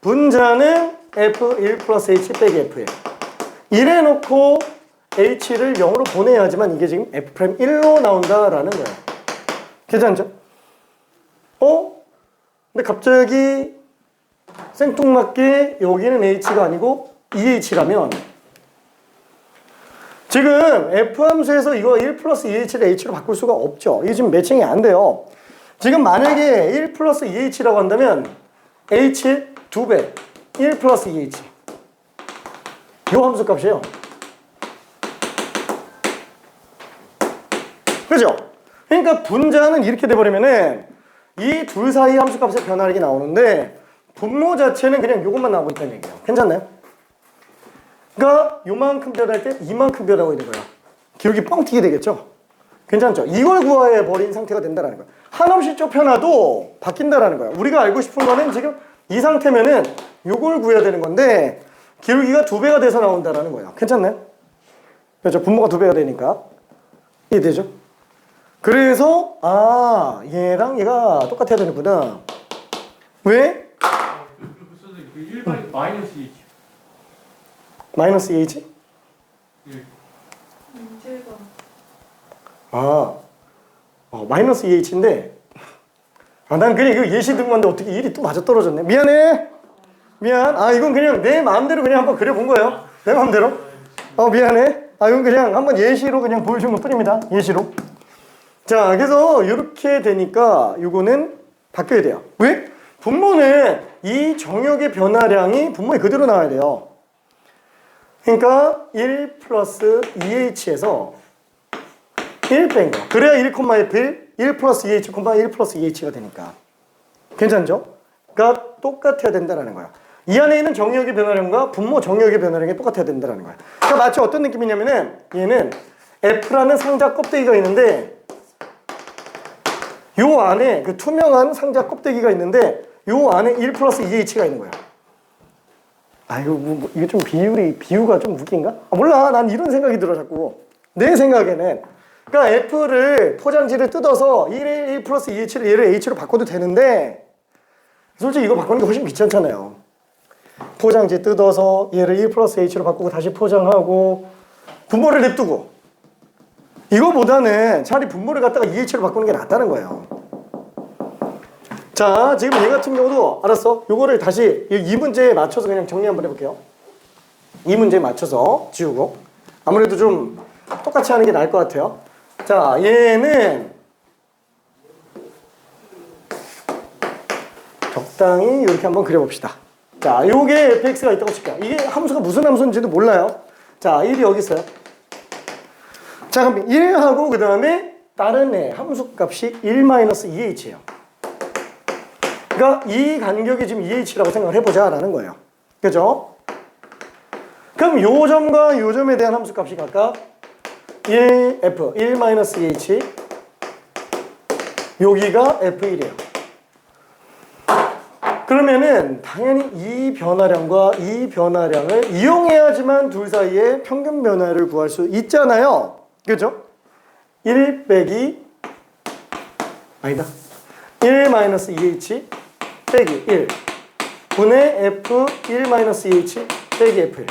분자는 f1 플러스 h 빼기 f에 이래 놓고 h를 0으로 보내야지만 이게 지금 f'1로 나온다라는 거예요. 괜찮죠? 근데 갑자기 생뚱맞게 여기는 h가 아니고 2h라면 지금 f함수에서 이거 1 플러스 2h를 h로 바꿀 수가 없죠. 이게 지금 매칭이 안 돼요. 지금 만약에 1 플러스 2h라고 한다면 h 2배 1 플러스 2h 요 함수 값이에요. 그죠? 그러니까 분자는 이렇게 돼버리면은 이 둘 사이 함수 값의 변화량이 나오는데 분모 자체는 그냥 요것만 나오고 있다는 얘기예요. 괜찮나요? 그러니까 요만큼 변할 때 이만큼 변하고 있는 거야. 기울기 뻥 튀게 되겠죠? 괜찮죠? 이걸 구해 버린 상태가 된다는 거야. 한없이 좁혀놔도 바뀐다라는 거야. 우리가 알고 싶은 거는 지금 이 상태면은 요걸 구해야 되는 건데 기울기가 2배가 돼서 나온다라는 거야. 괜찮나요? 그렇죠? 분모가 2배가 되니까 이해되죠? 그래서 얘랑 얘가 똑같아야 되는구나. 왜? 그 일반 마이너스 2. 마이너스 2h? 마이너스 2h인데 난 그냥 이거 예시 든 건데 어떻게 일이 또 맞아 떨어졌네. 미안해. 미안. 이건 그냥 내 마음대로 그냥 한번 그려본 거예요. 내 마음대로. 미안해. 이건 그냥 한번 예시로 그냥 보여준 것 뿐입니다. 예시로. 자, 그래서 이렇게 되니까 이거는 바뀌어야 돼요. 왜? 분모는 이 정역의 변화량이 분모에 그대로 나와야 돼요. 그러니까 1 플러스 2h에서 1 뺀 거. 그래야 1,f1, 1 플러스 2h, 1 플러스 2h가 되니까. 괜찮죠? 그러니까 똑같아야 된다는 거야. 이 안에 있는 정역의 변화량과 분모 정역의 변화량이 똑같아야 된다는 거야. 그러니까 마치 어떤 느낌이냐면은 얘는 F라는 상자 껍데기가 있는데 요 안에 그 투명한 상자 껍데기가 있는데 요 안에 1 플러스 2h가 있는 거야. 이게 좀 비유가 좀 웃긴가? 몰라. 난 이런 생각이 들어 자꾸. 내 생각에는. 그러니까 F를 포장지를 뜯어서 1 플러스 2h를 얘를 h로 바꿔도 되는데 솔직히 이거 바꾸는 게 훨씬 귀찮잖아요. 포장지 뜯어서 얘를 1 플러스 h로 바꾸고 다시 포장하고 분모를 냅두고 이거보다는 차라리 분모를 갖다가 2h로 바꾸는 게 낫다는 거예요. 자, 지금 얘 같은 경우도 알았어. 요거를 다시 이 문제에 맞춰서 그냥 정리 한번 해볼게요. 이 문제에 맞춰서 지우고 아무래도 좀 똑같이 하는 게 나을 것 같아요. 자, 얘는 적당히 이렇게 한번 그려봅시다. 자, 요게 fx가 있다고 칠게요. 이게 함수가 무슨 함수인지도 몰라요. 자, 1이 여기 있어요. 자, 그럼 1하고 그 다음에 다른 애 함수값이 1-2h예요. 그러니까 이 간격이 지금 2h라고 생각을 해보자라는 거예요. 그죠? 그럼 요 점과 요 점에 대한 함수값이 각각 1f, 1-2h 여기가 f1이에요. 그러면은 당연히 이 변화량과 이 변화량을 이용해야지만 둘 사이의 평균 변화를 구할 수 있잖아요. 그죠? 1 빼기 1-2h 빼기 1 분의 f 1-2h 빼기 f1.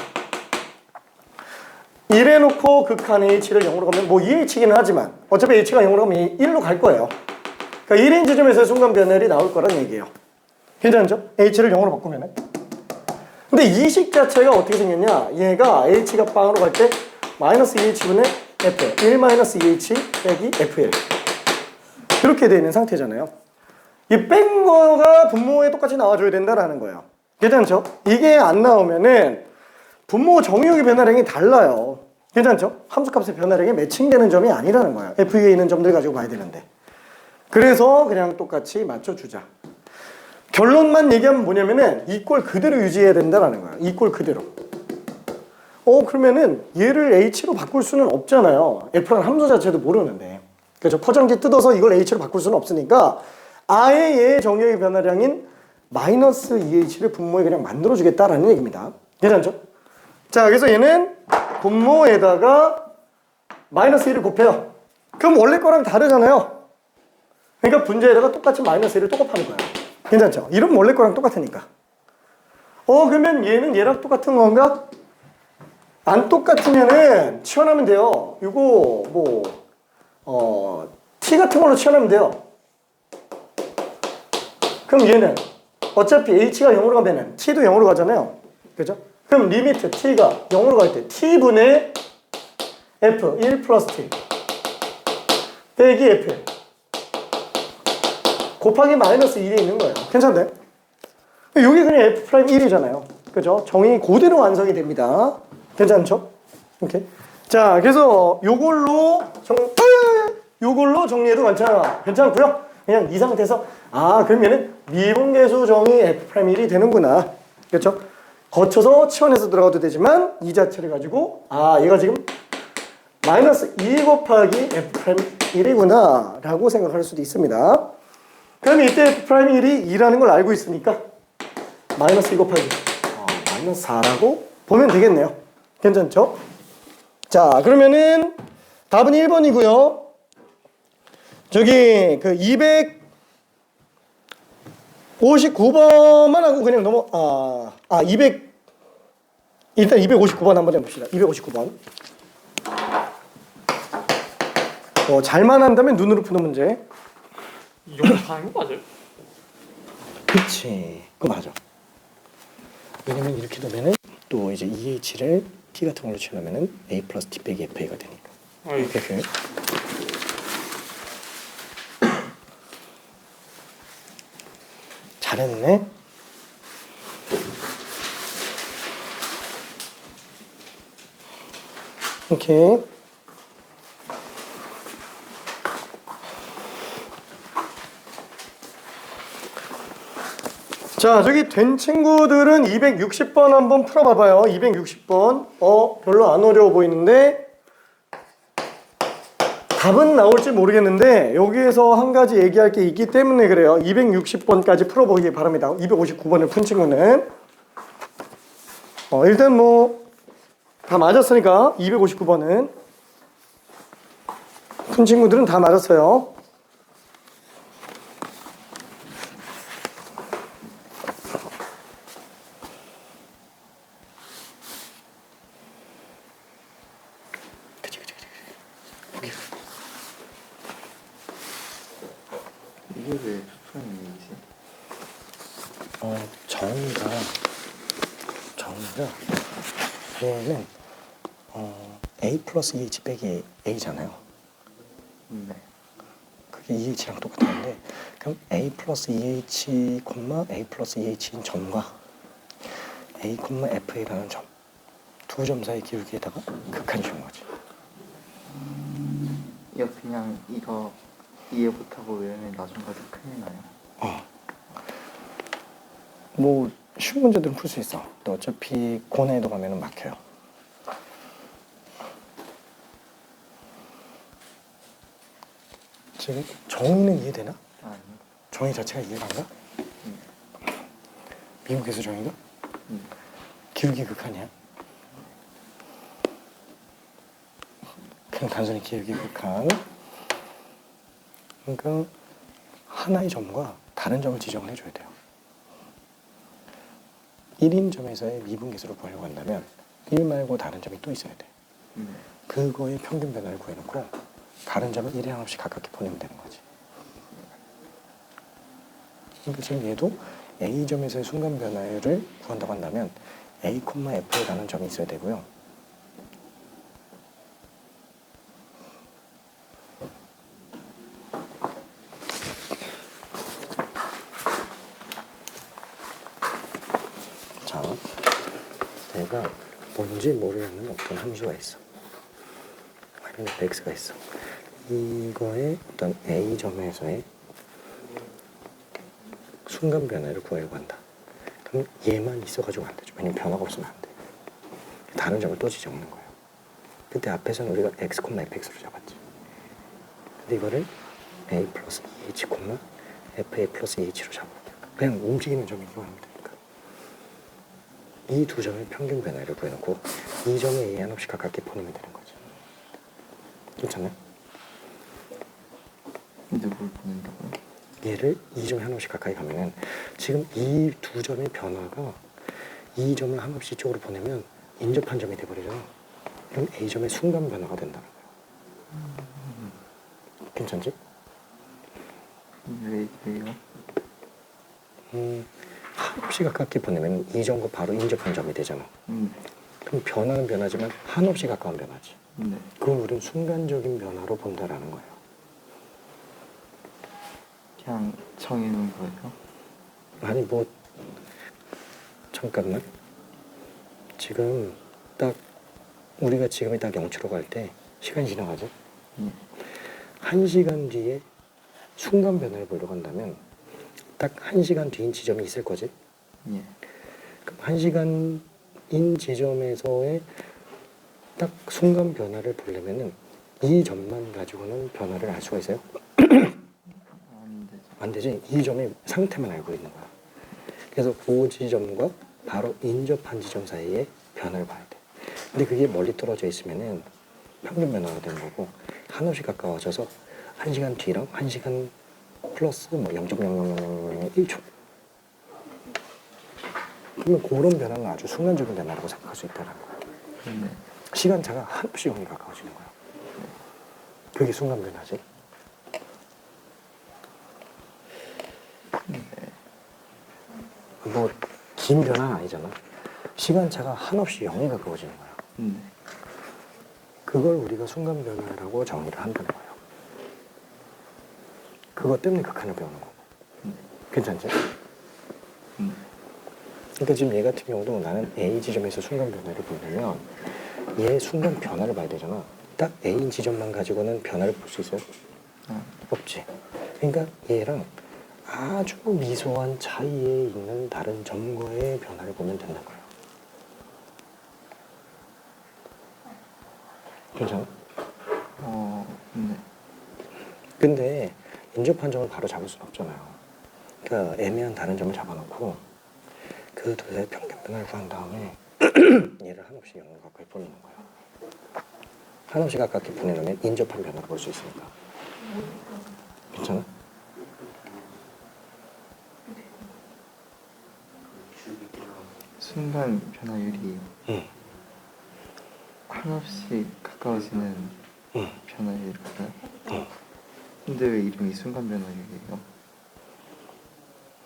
1에 놓고 극한 h를 0으로 가면 뭐 2h이기는 하지만 어차피 h가 0으로 가면 1로 갈 거예요. 그러니까 1인 지점에서 순간 변화율이 나올 거란 얘기예요. 괜찮죠? h를 0으로 바꾸면은. 근데 이 식 자체가 어떻게 생겼냐? 얘가 h가 빵으로 갈 때 마이너스 2h분의 f 1 마이너스 2h 빼기 f1 이렇게 되어 있는 상태잖아요. 이 뺀 거가 분모에 똑같이 나와줘야 된다라는 거예요. 괜찮죠? 이게 안 나오면은 분모 정의역의 변화량이 달라요. 괜찮죠? 함수값의 변화량이 매칭되는 점이 아니라는 거예요. f 위에 있는 점들 가지고 봐야 되는데. 그래서 그냥 똑같이 맞춰주자. 결론만 얘기하면 뭐냐면은 이꼴 그대로 유지해야 된다라는 거예요. 이꼴 그대로. 그러면은 얘를 h로 바꿀 수는 없잖아요. f라는 함수 자체도 모르는데. 그렇죠? 퍼정지 뜯어서 이걸 h로 바꿀 수는 없으니까 아예 얘의 정의역의 변화량인 마이너스 2h를 분모에 그냥 만들어주겠다라는 얘기입니다. 괜찮죠? 자, 그래서 얘는 분모에다가 마이너스 1을 곱해요. 그럼 원래 거랑 다르잖아요. 그러니까 분자에다가 똑같이 마이너스 1을 또 곱하는 거예요. 괜찮죠? 이러면 원래 거랑 똑같으니까. 그러면 얘는 얘랑 똑같은 건가? 안 똑같으면은 치환하면 돼요. 이거 t 같은 걸로 치환하면 돼요. 그럼 얘는 어차피 h가 0으로 가면은 t도 0으로 가잖아요. 그죠? 그럼 리미트 t가 0으로 갈 때 t분의 f 1 플러스 t 빼기 f 곱하기 마이너스 1이 있는 거예요. 괜찮네? 여기 그냥 f'1이잖아요. 그죠? 정의 그대로 완성이 됩니다. 괜찮죠? 오케이. 자, 그래서 요걸로 정리해도 괜찮고요. 그냥 이 상태에서 그러면은 미분계수 정의 f'1이 되는구나. 그렇죠? 거쳐서 치환해서 들어가도 되지만 이 자체를 가지고 얘가 지금 마이너스 2 곱하기 f'1이구나 라고 생각할 수도 있습니다. 그럼 이때 f'1이 2라는 걸 알고 있으니까 마이너스 2 곱하기 마이너스 4라고 보면 되겠네요. 괜찮죠? 자, 그러면은 답은 1번이고요. 저기 그 259번만 하고 그냥 일단 259번 한번 해봅시다. 259번. 잘만 한다면 눈으로 푸는 문제. 이 정도 가는 거 맞아요? 그치. 그거 맞아. 왜냐면 이렇게 되면은 또 이제 2h를 t 같은 걸로 치려면은 a 플러스 t 빼기 fa가 되니까. 이렇게. 잘했네. 오케이. 자, 저기 된 친구들은 260번 한번 풀어봐봐요. 260번. 별로 안 어려워 보이는데 답은 나올지 모르겠는데 여기에서 한 가지 얘기할 게 있기 때문에 그래요. 260번까지 풀어보기 바랍니다. 259번을 푼 친구는 일단 다 맞았으니까 259번은 푼 친구들은 다 맞았어요. 이게 왜 수평이지? 정의가 얘는 a 플러스 2h 빼기 a잖아요. 네. 그게 2h랑 똑같은데 그럼 a 플러스 2h, a 플러스 2h인 점과 a, fa라는 점 두 점 사이 기울기에다가 극한이 준 거지. 이거 그냥 이거 이해 못하고 외우면 나중까지 큰일 나요. 쉬운 문제들은 풀 수 있어. 근데 어차피 고난이도 가면은 막혀요. 지금 정의는 이해되나? 아니요. 정의 자체가 이해가 안 가? 미분계수 정의가? 기울기 극한이야? 그냥 단순히 기울기 극한. 그러니까 하나의 점과 다른 점을 지정을 해줘야 돼요. 1인 점에서의 미분계수를 구하려고 한다면 1 말고 다른 점이 또 있어야 돼. 네. 그거의 평균 변화를 구해놓고 다른 점을 1에 한없이 가깝게 보내면 되는 거지. 그러니까 지금 얘도 A점에서의 순간 변화율을 구한다고 한다면 A, F라는 점이 있어야 되고요. 자, 내가 뭔지 모르는 어떤 함수가 있어. fx가 있어. 이거의 어떤 A점에서의 순간 변화를 구하려고 한다. 그럼 얘만 있어가지고 안 되죠. 왜냐면 변화가 없으면 안 돼. 다른 점을 또 지정하는 거예요. 그때 앞에서는 우리가 x, fx로 잡았지. 근데 이거를 a 플러스 2h, fa 플러스 2h로 잡아볼게요. 그냥 움직이는 점이 구하면 되니까. 이 두 점의 평균 변화를 구해놓고 이 점에 a 한없이 가깝게 보내면 되는 거지. 괜찮나요? 근데 뭘 보낸다고요? 얘를 이 점에 한없이 가까이 가면은 지금 이 두 점의 변화가 이 점을 한없이 이쪽으로 보내면 인접한 점이 돼버리잖아. 그럼 A점의 순간 변화가 된다는 거야. 괜찮지? 왜요? 한없이 가깝게 보내면 이 점과 바로 인접한 점이 되잖아. 그럼 변화는 변하지만 한없이 가까운 변화지. 네. 그건 우리는 순간적인 변화로 본다라는 거예요. 그냥 정해놓은 거예요? 아니 뭐 잠깐만. 지금 딱 우리가 지금이 딱 0치로 갈 때 시간이 지나가죠? 예. 1시간 뒤에 순간 변화를 보려고 한다면 딱 1시간 뒤인 지점이 있을 거지? 예. 그럼 1시간인 지점에서의 딱 순간 변화를 보려면은 이 점만 가지고는 변화를 알 수가 있어요? 안 되죠. 안 되지. 이 점의 상태만 알고 있는 거야. 그래서 그 지점과 바로 인접한 지점 사이에 변화를 봐야 돼. 근데 그게 멀리 떨어져 있으면은 평균 변화가 되는 거고 한없이 가까워져서 1시간 뒤랑 1시간 플러스 뭐 0.00001초. 그러면 그런 변화는 아주 순간적인 변화라고 생각할 수 있다는 거야. 네. 시간차가 한없이 0이 가까워지는 거야. 그게 순간 변화지. 뭐 긴 변화는 아니잖아. 시간차가 한없이 0이 가까워지는 거야. 네. 그걸 우리가 순간 변화라고 정의를 한다는 거예요. 그것 때문에 극한을 배우는 거고. 괜찮지? 그러니까 지금 얘 같은 경우도 나는 A 지점에서 순간 변화를 보려면 얘 순간 변화를 봐야 되잖아. 딱 A 지점만 가지고는 변화를 볼 수 있어요? 없지. 그러니까 얘랑 아주 미소한 차이에 있는 다른 점과의 변화를 보면 된다는 거예요. 괜찮아? 네. 근데 인접한 점을 바로 잡을 수는 없잖아요. 그러니까 애매한 다른 점을 잡아놓고 그 둘의 평균 변화를 구한 다음에 얘를 한없이 0을 가까이 보내는 거예요. 한없이 가깝게 보내놓으면 인접한 변화를 볼 수 있으니까. 괜찮아? 순간 변화율이 응. 한없이 가까워지는 응. 변화율일까요? 응. 근데 왜 이름이 순간 변화율이에요?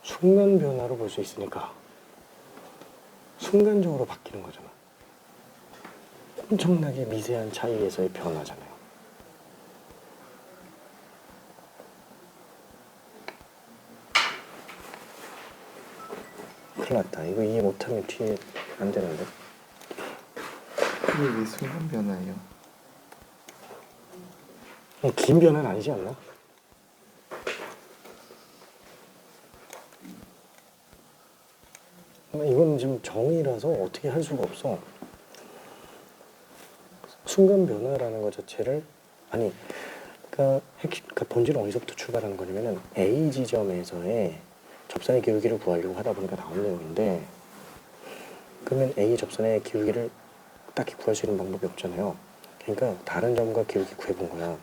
순간 변화로 볼 수 있으니까 순간적으로 바뀌는 거잖아. 엄청나게 미세한 차이에서의 변화잖아요. 큰일 났다. 이거 이해 못하면 뒤에 안 되는데. 근데 왜 순간 변화예요? 긴 변화는 아니지 않나? 이건 지금 정의라서 어떻게 할 수가 없어. 순간 변화라는 것 자체를 그러니까 본질은 어디서부터 출발하는 거냐면은 A 지점에서의 접선의 기울기를 구하려고 하다 보니까 나온 내용인데 그러면 A 접선의 기울기를 딱히 구할 수 있는 방법이 없잖아요. 그러니까 다른 점과 기울기 구해본 거야.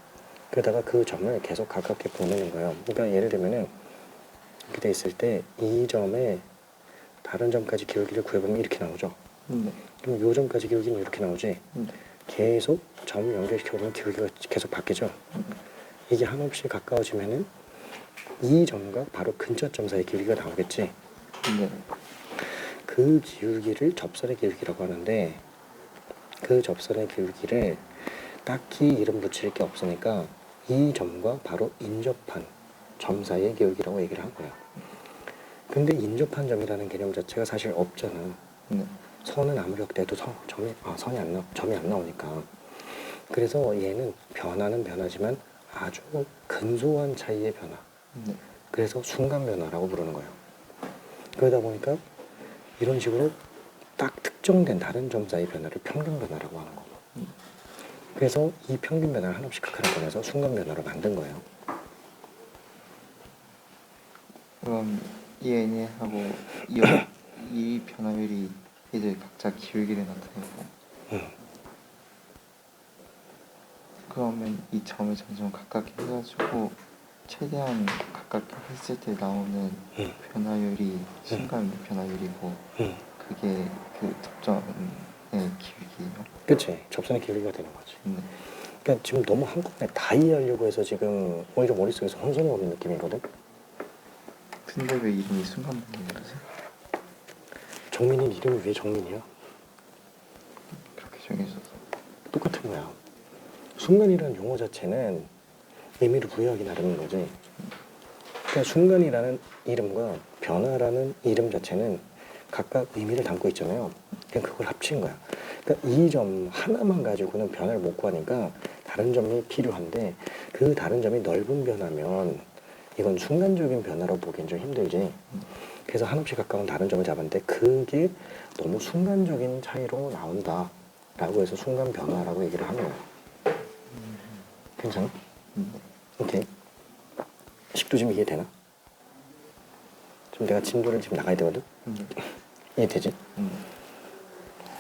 그러다가 그 점을 계속 가깝게 보내는 거예요. 그러니까 예를 들면은 이렇게 돼 있을 때 이 점에 다른 점까지 기울기를 구해보면 이렇게 나오죠. 네. 그럼 요 점까지 기울기는 이렇게 나오지. 네. 계속 점 연결시켜보면 기울기가 계속 바뀌죠. 이게 한없이 가까워지면은 이 점과 바로 근처점 사이 기울기가 나오겠지. 네. 그 기울기를 접선의 기울기라고 하는데 그 접선의 기울기를 딱히 이름 붙일 게 없으니까 이 점과 바로 인접한 점 사이의 기울기라고 얘기를 한 거야. 근데 인접한 점이라는 개념 자체가 사실 없잖아. 네. 선은 아무리 떼도 점이 안 나오니까. 그래서 얘는 변화는 변하지만 아주 근소한 차이의 변화. 네. 그래서 순간 변화라고 부르는 거예요. 그러다 보니까 이런 식으로 딱 특정된 다른 점 사이 변화를 평균 변화라고 하는 거고. 그래서 이 평균 변화를 한없이 극한을 꺼내서 순간 변화로 만든 거예요. 그럼 이 n하고 이 변화율이 이제 각자 기울기를 나타내고 그러면 이 점을 점점 가깝게 해가지고 최대한 가깝게 했을 때 나오는 변화율이 순간 변화율이고 그게 그 접점의 기울기예요. 그치? 접선의 기울기가 되는 거지. 네. 그러니까 지금 너무 한꺼번에 다 이해하려고 해서 지금 오히려 머릿속에서 혼선이 오는 느낌이거든? 근데 왜 이름이 순간 변화율이지? 정민이 이름이 왜 정민이야? 그렇게 정해져서. 똑같은 거야. 순간이라는 용어 자체는 의미를 부여하기 나름인 거지. 그러니까 순간이라는 이름과 변화라는 이름 자체는 각각 의미를 담고 있잖아요. 그냥 그걸 합친 거야. 그러니까 이 점 하나만 가지고는 변화를 못 구하니까 다른 점이 필요한데 그 다른 점이 넓은 변화면 이건 순간적인 변화로 보기엔 좀 힘들지. 그래서 한없이 가까운 다른 점을 잡았는데 그게 너무 순간적인 차이로 나온다 라고 해서 순간 변화라고 얘기를 하는 거야. 괜찮아? 오케이. 식도 지금 이해되나? 지금 내가 진도를 지금 나가야 되거든? 이해되지?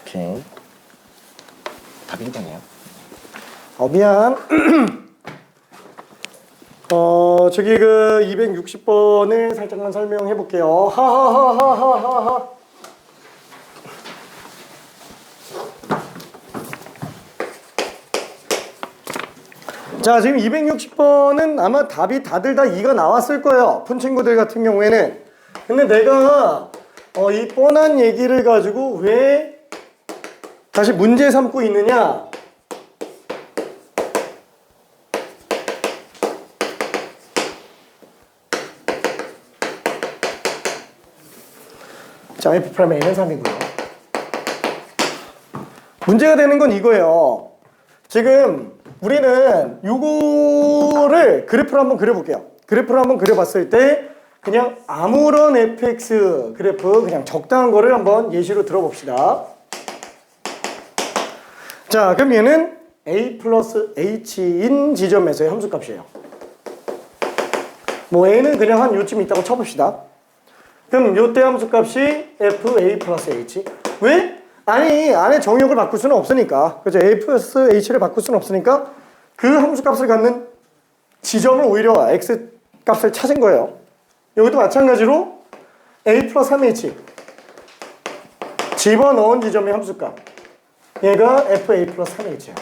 오케이. 답이 1번이야. 미안. 저기 그 260번을 살짝만 설명해 볼게요. 하하하하하하. 자, 지금 260번은 아마 답이 다들 다 2가 나왔을 거예요. 푼 친구들 같은 경우에는. 근데 내가 이 뻔한 얘기를 가지고 왜 다시 문제 삼고 있느냐? 자, F'A는 3이고요. 문제가 되는 건 이거예요. 지금 우리는 요거를 그래프를 한번 그려볼게요. 그래프를 한번 그려봤을 때 그냥 아무런 fx 그래프 그냥 적당한 거를 한번 예시로 들어봅시다. 자, 그럼 얘는 a 플러스 h인 지점에서의 함수값이에요. 뭐 a는 그냥 한 요쯤 있다고 쳐봅시다. 그럼 요때 함수값이 fa 플러스 h. 왜? 아니, 안에 정의역을 바꿀 수는 없으니까. 그죠? a 플러스 h를 바꿀 수는 없으니까 그 함수값을 갖는 지점을 오히려 x 값을 찾은 거예요. 여기도 마찬가지로 a 플러스 3h 집어넣은 지점의 함수값. 얘가 fa 플러스 3h야.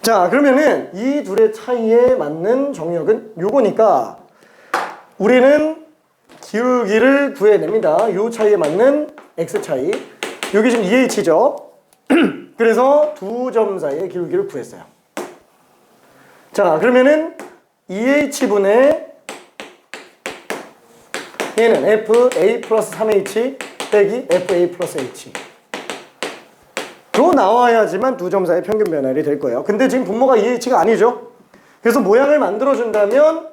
자, 그러면은 이 둘의 차이에 맞는 정의역은 요거니까 우리는 기울기를 구해냅니다. 요 차이에 맞는 x 차이. 여기 지금 2h죠. 그래서 두 점 사이의 기울기를 구했어요. 자, 그러면은 2h분의 얘는 fa 플러스 3h 빼기 fa 플러스 h 로 나와야지만 두 점 사이의 평균 변화율이 될 거예요. 근데 지금 분모가 2h가 아니죠. 그래서 모양을 만들어준다면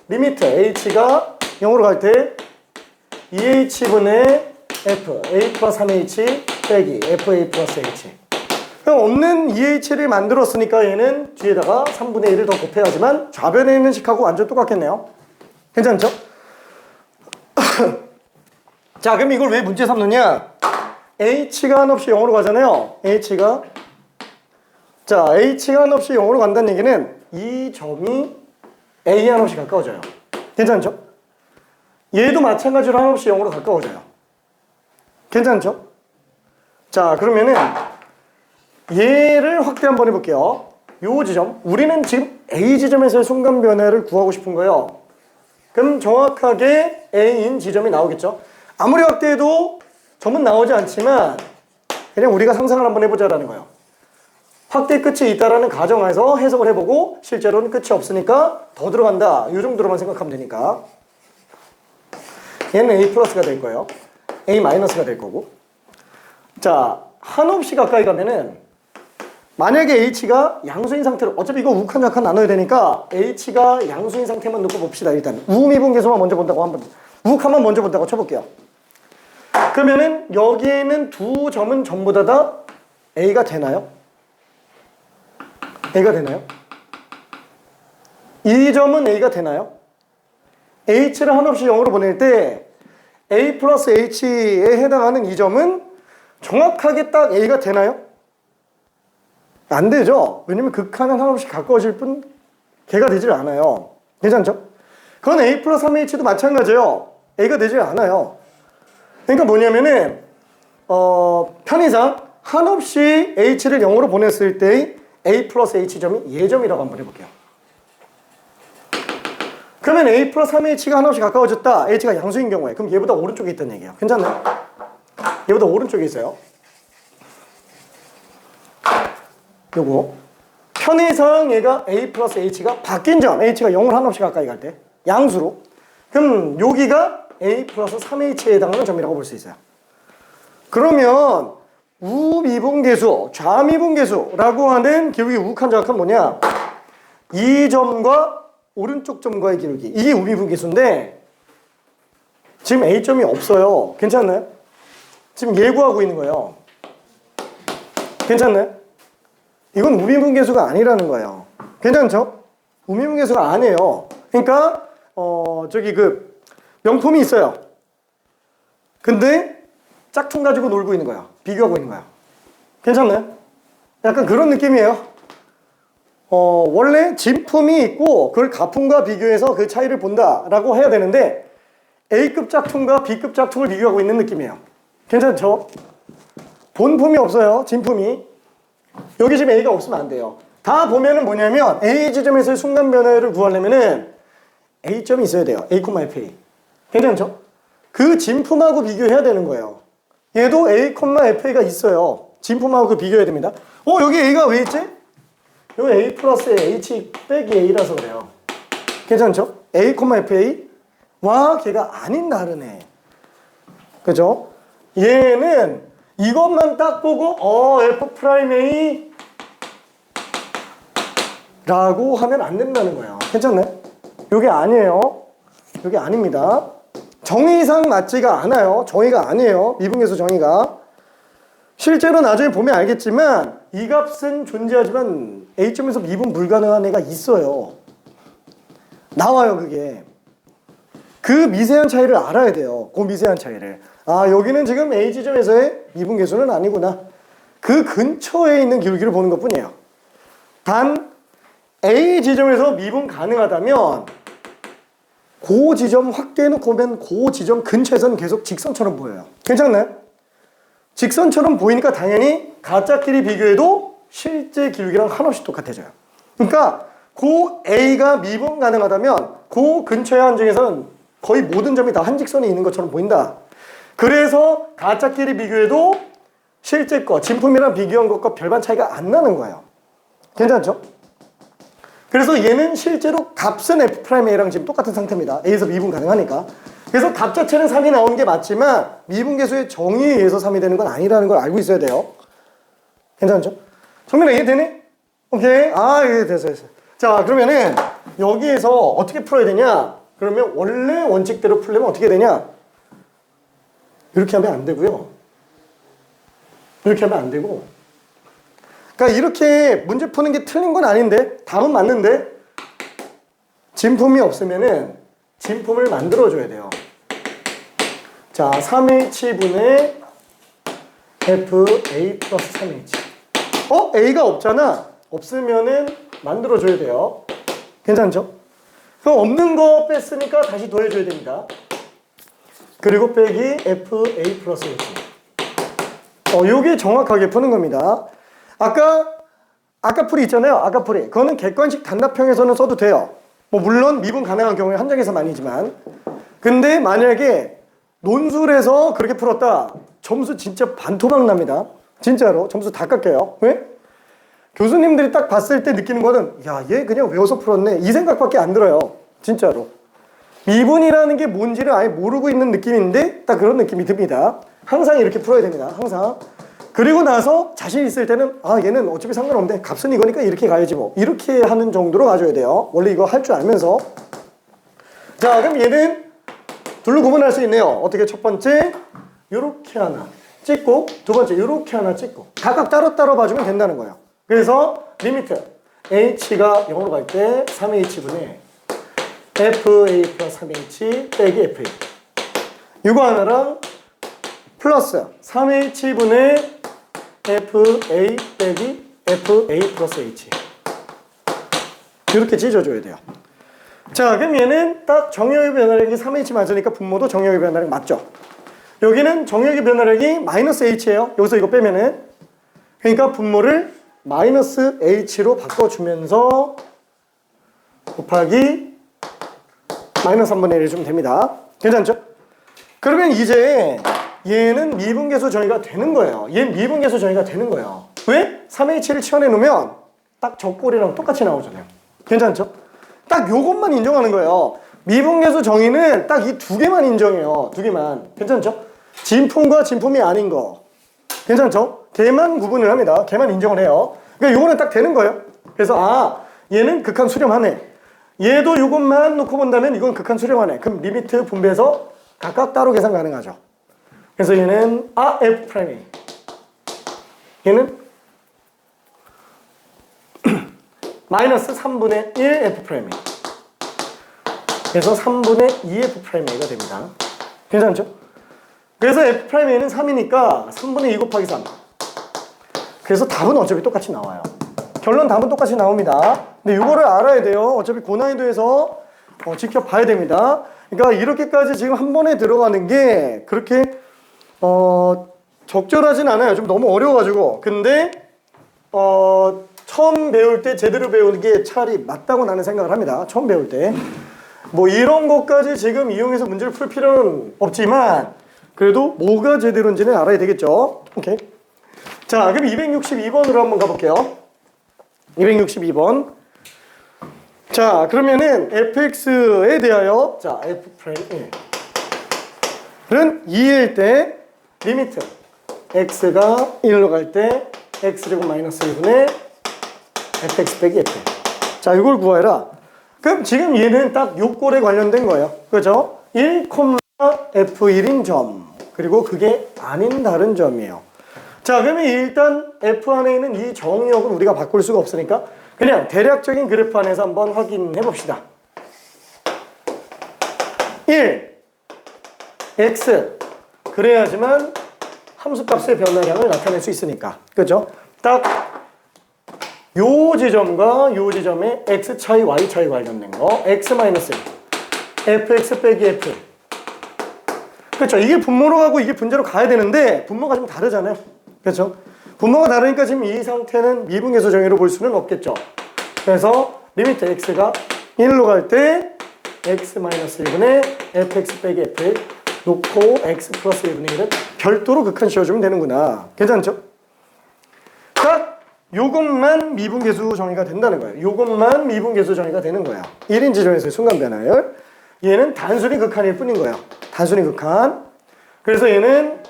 리미트 h가 0으로 갈 때 2h분의 f a 플러스 3h 빼기 fa 플러스 h. 그럼 없는 2h를 만들었으니까 얘는 뒤에다가 3분의 1을 더 곱해야지만 좌변에 있는 식하고 완전 똑같겠네요. 괜찮죠? 자, 그럼 이걸 왜 문제 삼느냐? h가 한없이 0으로 가잖아요. h가 한없이 0으로 간다는 얘기는 이 점이 a 한없이 가까워져요. 괜찮죠? 얘도 마찬가지로 한없이 0으로 가까워져요. 괜찮죠? 자, 그러면은 얘를 확대 한번 해볼게요. 요 지점, 우리는 지금 A 지점에서의 순간 변화를 구하고 싶은 거예요. 그럼 정확하게 A인 지점이 나오겠죠. 아무리 확대해도 점은 나오지 않지만 그냥 우리가 상상을 한번 해보자라는 거예요. 확대 끝이 있다라는 가정하에서 해석을 해보고 실제로는 끝이 없으니까 더 들어간다. 이 정도로만 생각하면 되니까 얘는 A 플러스가 될 거예요. A 마이너스가 될 거고. 자, 한없이 가까이 가면은 만약에 H가 양수인 상태로, 어차피 이거 우칸 좌칸 나눠야 되니까 H가 양수인 상태만 놓고 봅시다. 일단 우미분계수만 먼저 본다고 한번, 우칸만 먼저 본다고 쳐볼게요. 그러면은 여기에는 두 점은 전부 다 A가 되나요? A가 되나요? 이 점은 A가 되나요? H를 한없이 0으로 보낼 때 A 플러스 H에 해당하는 이 점은 정확하게 딱 A가 되나요? 안 되죠. 왜냐면 극한은 한없이 가까워질 뿐 걔가 되질 않아요. 괜찮죠? 그건 A 플러스 3H도 마찬가지예요. A가 되질 않아요. 그러니까 뭐냐면은 편의상 한없이 H를 0으로 보냈을 때의 A 플러스 H점이 얘점이라고 한번 해볼게요. 그러면 A 플러스 3H가 한없이 가까워졌다. H가 양수인 경우에. 그럼 얘보다 오른쪽에 있다는 얘기예요. 괜찮나요? 얘보다 오른쪽에 있어요. 요거 편의상 얘가 A 플러스 H가 바뀐 점, H가 0을 한없이 가까이 갈 때 양수로, 그럼 여기가 A 플러스 3H에 해당하는 점이라고 볼 수 있어요. 그러면 우미분계수, 좌미분계수라고 하는 기울기 우칸 좌칸 뭐냐, 이 점과 오른쪽 점과의 기울기, 이게 우미분계수인데 지금 A점이 없어요. 괜찮나요? 지금 예고하고 있는 거예요. 괜찮나요? 이건 우미분계수가 아니라는 거예요. 괜찮죠? 우미분계수가 아니에요. 그러니까 저기 그 명품이 있어요. 근데 짝퉁 가지고 놀고 있는 거야. 비교하고 있는 거야. 괜찮나요? 약간 그런 느낌이에요. 원래 진품이 있고 그걸 가품과 비교해서 그 차이를 본다라고 해야 되는데 A급 짝퉁과 B급 짝퉁을 비교하고 있는 느낌이에요. 괜찮죠? 본품이 없어요. 진품이. 여기 지금 A가 없으면 안 돼요. 다 보면은 뭐냐면 A 지점에서의 순간 변화를 구하려면은 A점이 있어야 돼요. A, FA. 괜찮죠? 그 진품하고 비교해야 되는 거예요. 얘도 A, FA가 있어요. 진품하고 그 비교해야 됩니다. 여기 A가 왜 있지? 여기 A 플러스 H 빼기 A라서 그래요. 괜찮죠? A, FA와 걔가 아닌 다르네. 그죠? 얘는 이것만 딱 보고 F'A 라고 하면 안 된다는 거예요. 괜찮나요? 이게 아니에요. 이게 아닙니다. 정의상 맞지가 않아요. 정의가 아니에요. 미분계수 정의가. 실제로 나중에 보면 알겠지만 이 값은 존재하지만 A점에서 미분 불가능한 애가 있어요. 나와요, 그게. 그 미세한 차이를 알아야 돼요. 그 미세한 차이를. 아, 여기는 지금 A 지점에서의 미분계수는 아니구나. 그 근처에 있는 기울기를 보는 것 뿐이에요. 단 A 지점에서 미분 가능하다면 그 지점 확대해놓고 보면 그 지점 근처에서는 계속 직선처럼 보여요. 괜찮나요? 직선처럼 보이니까 당연히 가짜끼리 비교해도 실제 기울기랑 한없이 똑같아져요. 그러니까 그 A가 미분 가능하다면 그 근처의 한정에서는 거의 모든 점이 다 한 직선에 있는 것처럼 보인다. 그래서 가짜끼리 비교해도 실제 거, 진품이랑 비교한 것과 별반 차이가 안 나는 거예요. 괜찮죠? 그래서 얘는 실제로 값은 F'A랑 지금 똑같은 상태입니다. A에서 미분 가능하니까. 그래서 값 자체는 3이 나오는 게 맞지만 미분계수의 정의에 의해서 3이 되는 건 아니라는 걸 알고 있어야 돼요. 괜찮죠? 정민아 이해되니? 오케이. 예, 됐어. 자, 그러면은 여기에서 어떻게 풀어야 되냐? 그러면 원래 원칙대로 풀려면 어떻게 되냐? 이렇게 하면 안 되고요. 이렇게 하면 안 되고. 그러니까 이렇게 문제 푸는 게 틀린 건 아닌데 답은 맞는데 진품이 없으면은 진품을 만들어줘야 돼요. 자, 3H분의 FA 플러스 3H. A가 없잖아. 없으면은 만들어줘야 돼요. 괜찮죠? 그럼 없는 거 뺐으니까 다시 더해줘야 됩니다. 그리고 빼기 FA 플러스 H. 요게 정확하게 푸는 겁니다. 아까 풀이 있잖아요. 아까 풀이. 그거는 객관식 단답형에서는 써도 돼요. 뭐 물론 미분 가능한 경우에 한정에서만이지만. 근데 만약에 논술에서 그렇게 풀었다. 점수 진짜 반토막 납니다. 진짜로 점수 다 깎여요. 왜? 교수님들이 딱 봤을 때 느끼는 거는 야, 얘 그냥 외워서 풀었네. 이 생각밖에 안 들어요. 진짜로. 미분이라는 게 뭔지를 아예 모르고 있는 느낌인데 딱 그런 느낌이 듭니다. 항상 이렇게 풀어야 됩니다. 항상. 그리고 나서 자신 있을 때는 아, 얘는 어차피 상관없는데 값은 이거니까 이렇게 가야지 뭐. 이렇게 하는 정도로 가져야 돼요. 원래 이거 할 줄 알면서. 자, 그럼 얘는 둘로 구분할 수 있네요. 어떻게? 첫 번째 요렇게 하나 찍고, 두 번째 요렇게 하나 찍고 각각 따로따로 봐주면 된다는 거예요. 그래서 리미트 h가 0으로 갈 때 3h분의 fa 플러스 3h 빼기 fa 이거 하나랑 플러스 3h분의 fa 빼기 fa 플러스 h 이렇게 찢어줘야 돼요. 자, 그럼 얘는 딱 정역의 변화력이 3h 맞으니까 분모도 정역의 변화력 맞죠? 여기는 정역의 변화력이 마이너스 h예요. 여기서 이거 빼면은. 그러니까 분모를 마이너스 h로 바꿔주면서 곱하기 마이너스 3분의 1 해주면 됩니다. 괜찮죠? 그러면 이제 얘는 미분계수 정의가 되는 거예요. 얘는 미분계수 정의가 되는 거예요. 왜? 3h를 치환해 놓으면 딱 저 꼴이랑 똑같이 나오잖아요. 괜찮죠? 딱 요것만 인정하는 거예요. 미분계수 정의는 딱 이 두 개만 인정해요. 두 개만. 괜찮죠? 진품과 진품이 아닌 거. 괜찮죠? 걔만 구분을 합니다. 걔만 인정을 해요. 그러니까 요거는 딱 되는 거예요. 그래서 아, 얘는 극한 수렴하네. 얘도 요것만 놓고 본다면 이건 극한 수렴하네. 그럼 리미트 분배해서 각각 따로 계산 가능하죠. 그래서 얘는 F'. 얘는 마이너스 3분의 1 F'. 그래서 3분의 2F'A가 됩니다. 괜찮죠? 그래서 F'A는 3이니까 3분의 2 곱하기 3. 그래서 답은 어차피 똑같이 나와요. 결론 답은 똑같이 나옵니다. 근데 이거를 알아야 돼요. 어차피 고난이도에서 지켜봐야 됩니다. 그러니까 이렇게까지 지금 한 번에 들어가는 게 그렇게 적절하진 않아요. 좀 너무 어려워가지고. 근데 처음 배울 때 제대로 배우는 게 차라리 맞다고 나는 생각을 합니다. 처음 배울 때. 뭐 이런 것까지 지금 이용해서 문제를 풀 필요는 없지만 그래도 뭐가 제대로인지는 알아야 되겠죠. 오케이. 자, 그럼 262번으로 한번 가볼게요. 262번. 자, 그러면은 fx에 대하여 자, f'은 2일 때 리미트 x가 1로 갈 때 x제곱 마이너스 1분의 fx 빼기 f. 자, 이걸 구하라. 그럼 지금 얘는 딱 요 꼴에 관련된 거예요. 그죠? 1, f1인 점. 그리고 그게 아닌 다른 점이에요. 자, 그러면 일단 f 안에 있는 이 정의역은 우리가 바꿀 수가 없으니까 그냥 대략적인 그래프 안에서 한번 확인해 봅시다. 1, x. 그래야지만 함수값의 변화량을 나타낼 수 있으니까. 그죠? 딱 요 지점과 요 지점의 x 차이, y 차이 관련된 거. x 마이너스 fx 빼기 f. 그렇죠. 이게 분모로 가고 이게 분자로 가야 되는데 분모가 좀 다르잖아요. 그렇죠. 분모가 다르니까 지금 이 상태는 미분계수 정의로 볼 수는 없겠죠. 그래서 리미트 x가 1로 갈 때 x 마이너스 1분의 fx 빼기 f 놓고 x 플러스 1분의 1을 별도로 극한 씌워주면 되는구나. 괜찮죠? 자, 요것만 미분계수 정의가 된다는 거예요. 요것만 미분계수 정의가 되는 거야. 1인 지점에서의 순간 변화율. 얘는 단순히 극한일 뿐인 거예요. 단순히 극한. 그래서 얘는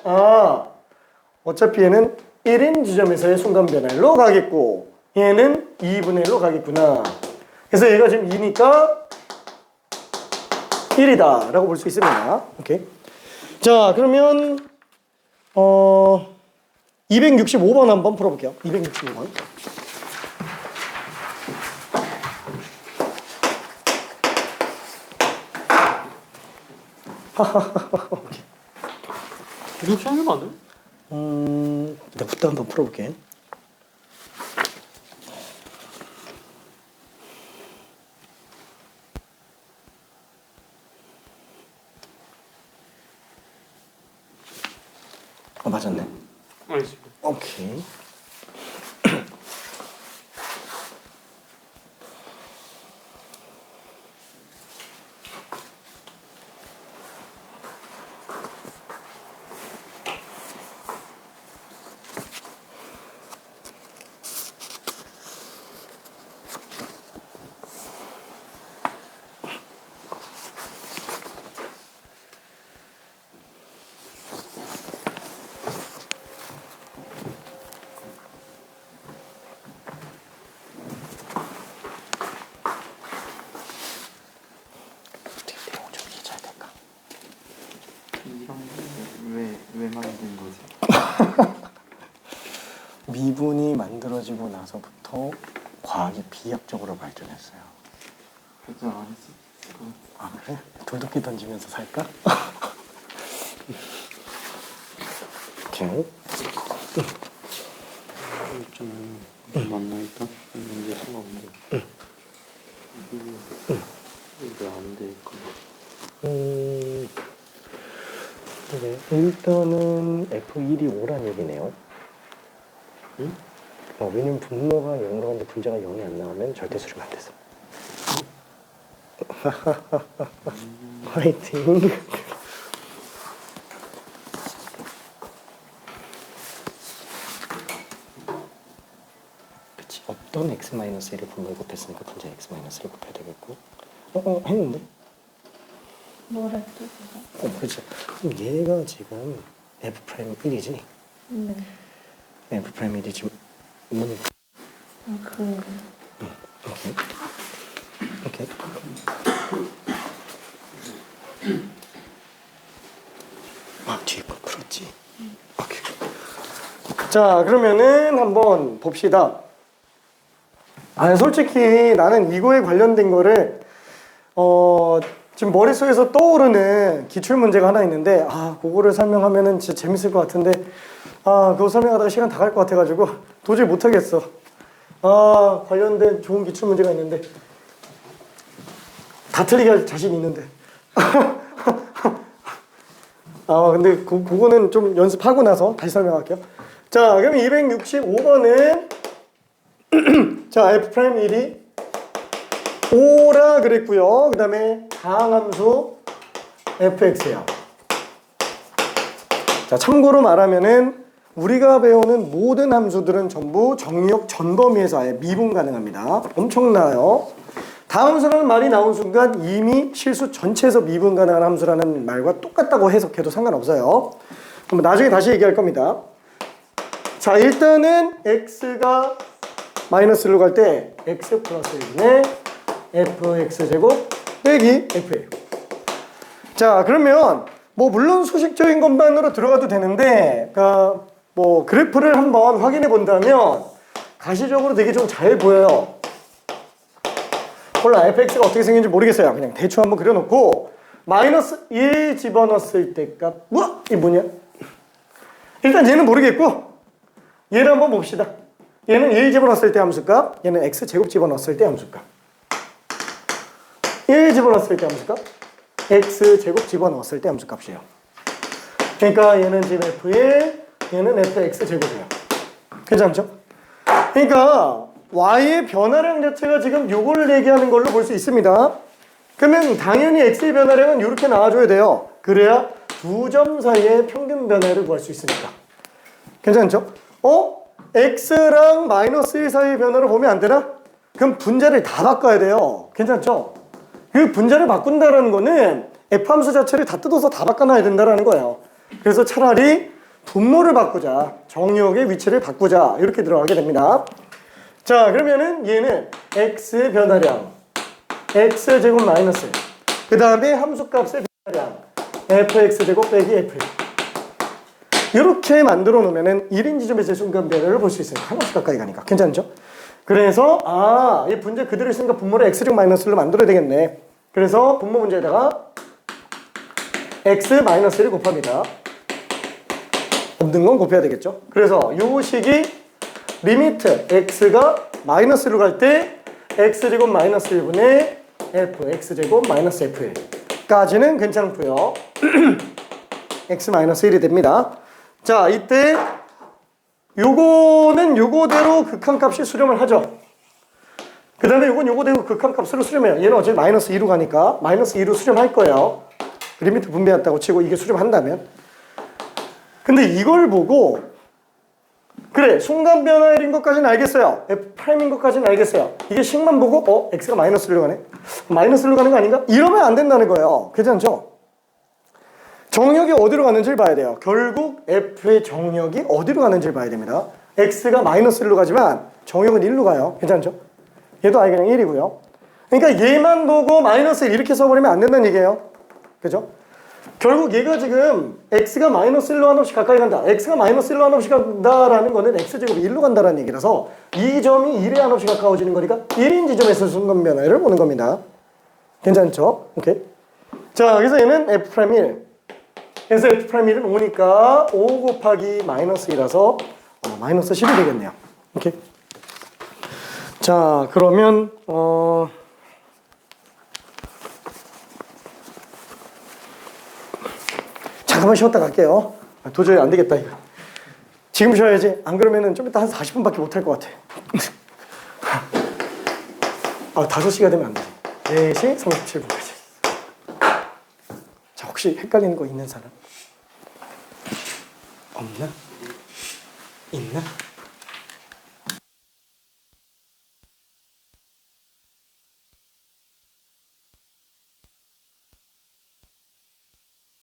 어차피 얘는 1인 지점에서의 순간 변화율로 가겠고 얘는 2분의 1로 가겠구나. 그래서 얘가 지금 2니까 1이다 라고 볼 수 있습니다. 오케이. 자, 그러면 265번 한번 풀어볼게요. 265번. 이렇게 하면 안 돼? 내가 부터 한번 풀어볼게. 맞았네. 알겠습니다. 오케이. 가지고 나서부터 과학이 비약적으로 발전했어요. 발전 안 했어. 아 그래? 돌도끼 던지면서 살까? 오케이. 좀 만나 일단 이제 상관없는데. 이게 안 돼. 그래. 일단은 F1이 5란 얘기네요. 응? 왜냐면 분모가 0으로 가는데 분자가 0이 안 나오면 절대 수렴 안 돼서. 화이팅. 그치. 없던 x-1을 분모에 곱했으니까 분자 x-1을 곱해야 되겠고. 했는데? 뭐랬지 그거? 그렇죠. 그럼 얘가 지금 f'1이지? 네. f'1이 지금 뭐니까? 아 그. 오케이. 아 뒤에 거 그렇지. 오케이. 자, 그러면은 한번 봅시다. 솔직히 나는 이거에 관련된 거를 지금 머릿속에서 떠오르는 기출문제가 하나 있는데 그거를 설명하면은 진짜 재밌을 것 같은데 그거 설명하다가 시간 다 갈 것 같아가지고 도저히 못하겠어. 관련된 좋은 기출문제가 있는데 다 틀리게 할 자신이 있는데 근데 그거는 좀 연습하고 나서 다시 설명할게요. 자, 그럼 265번은 자, F'1이 5라 그랬고요. 그 다음에 다항함수 fx예요. 자, 참고로 말하면은 우리가 배우는 모든 함수들은 전부 정의역 전범위에서 아예 미분 가능합니다. 엄청나요. 다함수라는 말이 나온 순간 이미 실수 전체에서 미분 가능한 함수라는 말과 똑같다고 해석해도 상관없어요. 그럼 나중에 다시 얘기할 겁니다. 자, 일단은 x가 마이너스로 갈 때 x 플러스 1분의 fx제곱 빼기 f예요. 자, 그러면 물론 수식적인 것만으로 들어가도 되는데 그래프를 한번 확인해 본다면 가시적으로 되게 좀 잘 보여요. 몰라, fx가 어떻게 생긴지 모르겠어요. 그냥 대충 한번 그려놓고 마이너스 1 집어넣었을 때 값 이게 뭐냐? 일단 얘는 모르겠고 얘를 한번 봅시다. 얘는 1 집어넣었을 때 함수값, 얘는 x제곱 집어넣었을 때 함수값. 1 집어넣었을 때 함수값, x제곱 집어넣었을 때 함수값이에요. 그러니까 얘는 지금 f1, 얘는 fx제곱이에요. 괜찮죠? 그러니까 y의 변화량 자체가 지금 요거를 얘기하는 걸로 볼 수 있습니다. 그러면 당연히 x의 변화량은 이렇게 나와줘야 돼요. 그래야 두 점 사이의 평균 변화를 구할 수 있으니까. 괜찮죠? x랑 마이너스 1 사이의 변화를 보면 안 되나? 그럼 분자를 다 바꿔야 돼요. 괜찮죠? 그 분자를 바꾼다는 거는 f함수 자체를 다 뜯어서 다 바꿔놔야 된다는 거예요. 그래서 차라리 분모를 바꾸자, 정의역의 위치를 바꾸자, 이렇게 들어가게 됩니다. 자, 그러면은 얘는 x 변화량 x제곱 마이너스 그 다음에 함수값의 변화량 fx제곱 빼기 f 이렇게 만들어 놓으면은 1인 지점에서의 순간 변화를 볼 수 있어요. 한없이 가까이 가니까. 괜찮죠? 그래서 이 분자 그대로 있으니까 분모를 x제곱 마이너스로 만들어야 되겠네. 그래서 분모 문제에다가 x 마이너스를 곱합니다. 없는 건 곱해야 되겠죠? 그래서 요 식이 리미트 x가 마이너스로 갈 때 x제곱 마이너스 1분의 f x제곱 마이너스 f 까지는 괜찮고요. x 마이너스 1이 됩니다. 자, 이때 요거는 요거대로 극한값이 수렴을 하죠. 그 다음에 요건 요거대로 극한값으로 수렴해요. 얘는 어차피 마이너스 2로 가니까 마이너스 2로 수렴할 거예요. 리미트 분배했다고 치고 이게 수렴한다면. 근데 이걸 보고 그래, 순간 변화일인 것까지는 알겠어요. F'인 것까지는 알겠어요. 이게 식만 보고 x가 마이너스로 가네? 마이너스로 가는 거 아닌가? 이러면 안 된다는 거예요. 괜찮죠? 정역이 어디로 가는지를 봐야 돼요. 결국 F의 정역이 어디로 가는지를 봐야 됩니다. x가 마이너스 1로 가지만 정역은 1로 가요. 괜찮죠? 얘도 아예 그냥 1이고요. 그러니까 얘만 보고 마이너스 1 이렇게 써버리면 안 된다는 얘기예요. 그죠? 결국 얘가 지금 x가 마이너스 1로 한없이 가까이 간다. x가 마이너스 1로 한없이 간다라는 거는 x제곱이 1로 간다라는 얘기라서 이 점이 1에 한없이 가까워지는 거니까 1인 지점에서 순간 변화를 보는 겁니다. 괜찮죠? 오케이. 자, 그래서 얘는 f'1. 그래서 f'1은 5니까 5 곱하기 마이너스 2라서 마이너스 10이 되겠네요. 오케이. 자, 그러면 잠깐만 쉬었다 갈게요. 도저히 안 되겠다 이거. 지금 쉬어야지. 안 그러면은 좀 이따 한 40분밖에 못 할 것 같아. 5시가 되면 안 되지. 4시 37분까지. 자, 혹시 헷갈리는 거 있는 사람? 없나? 있나?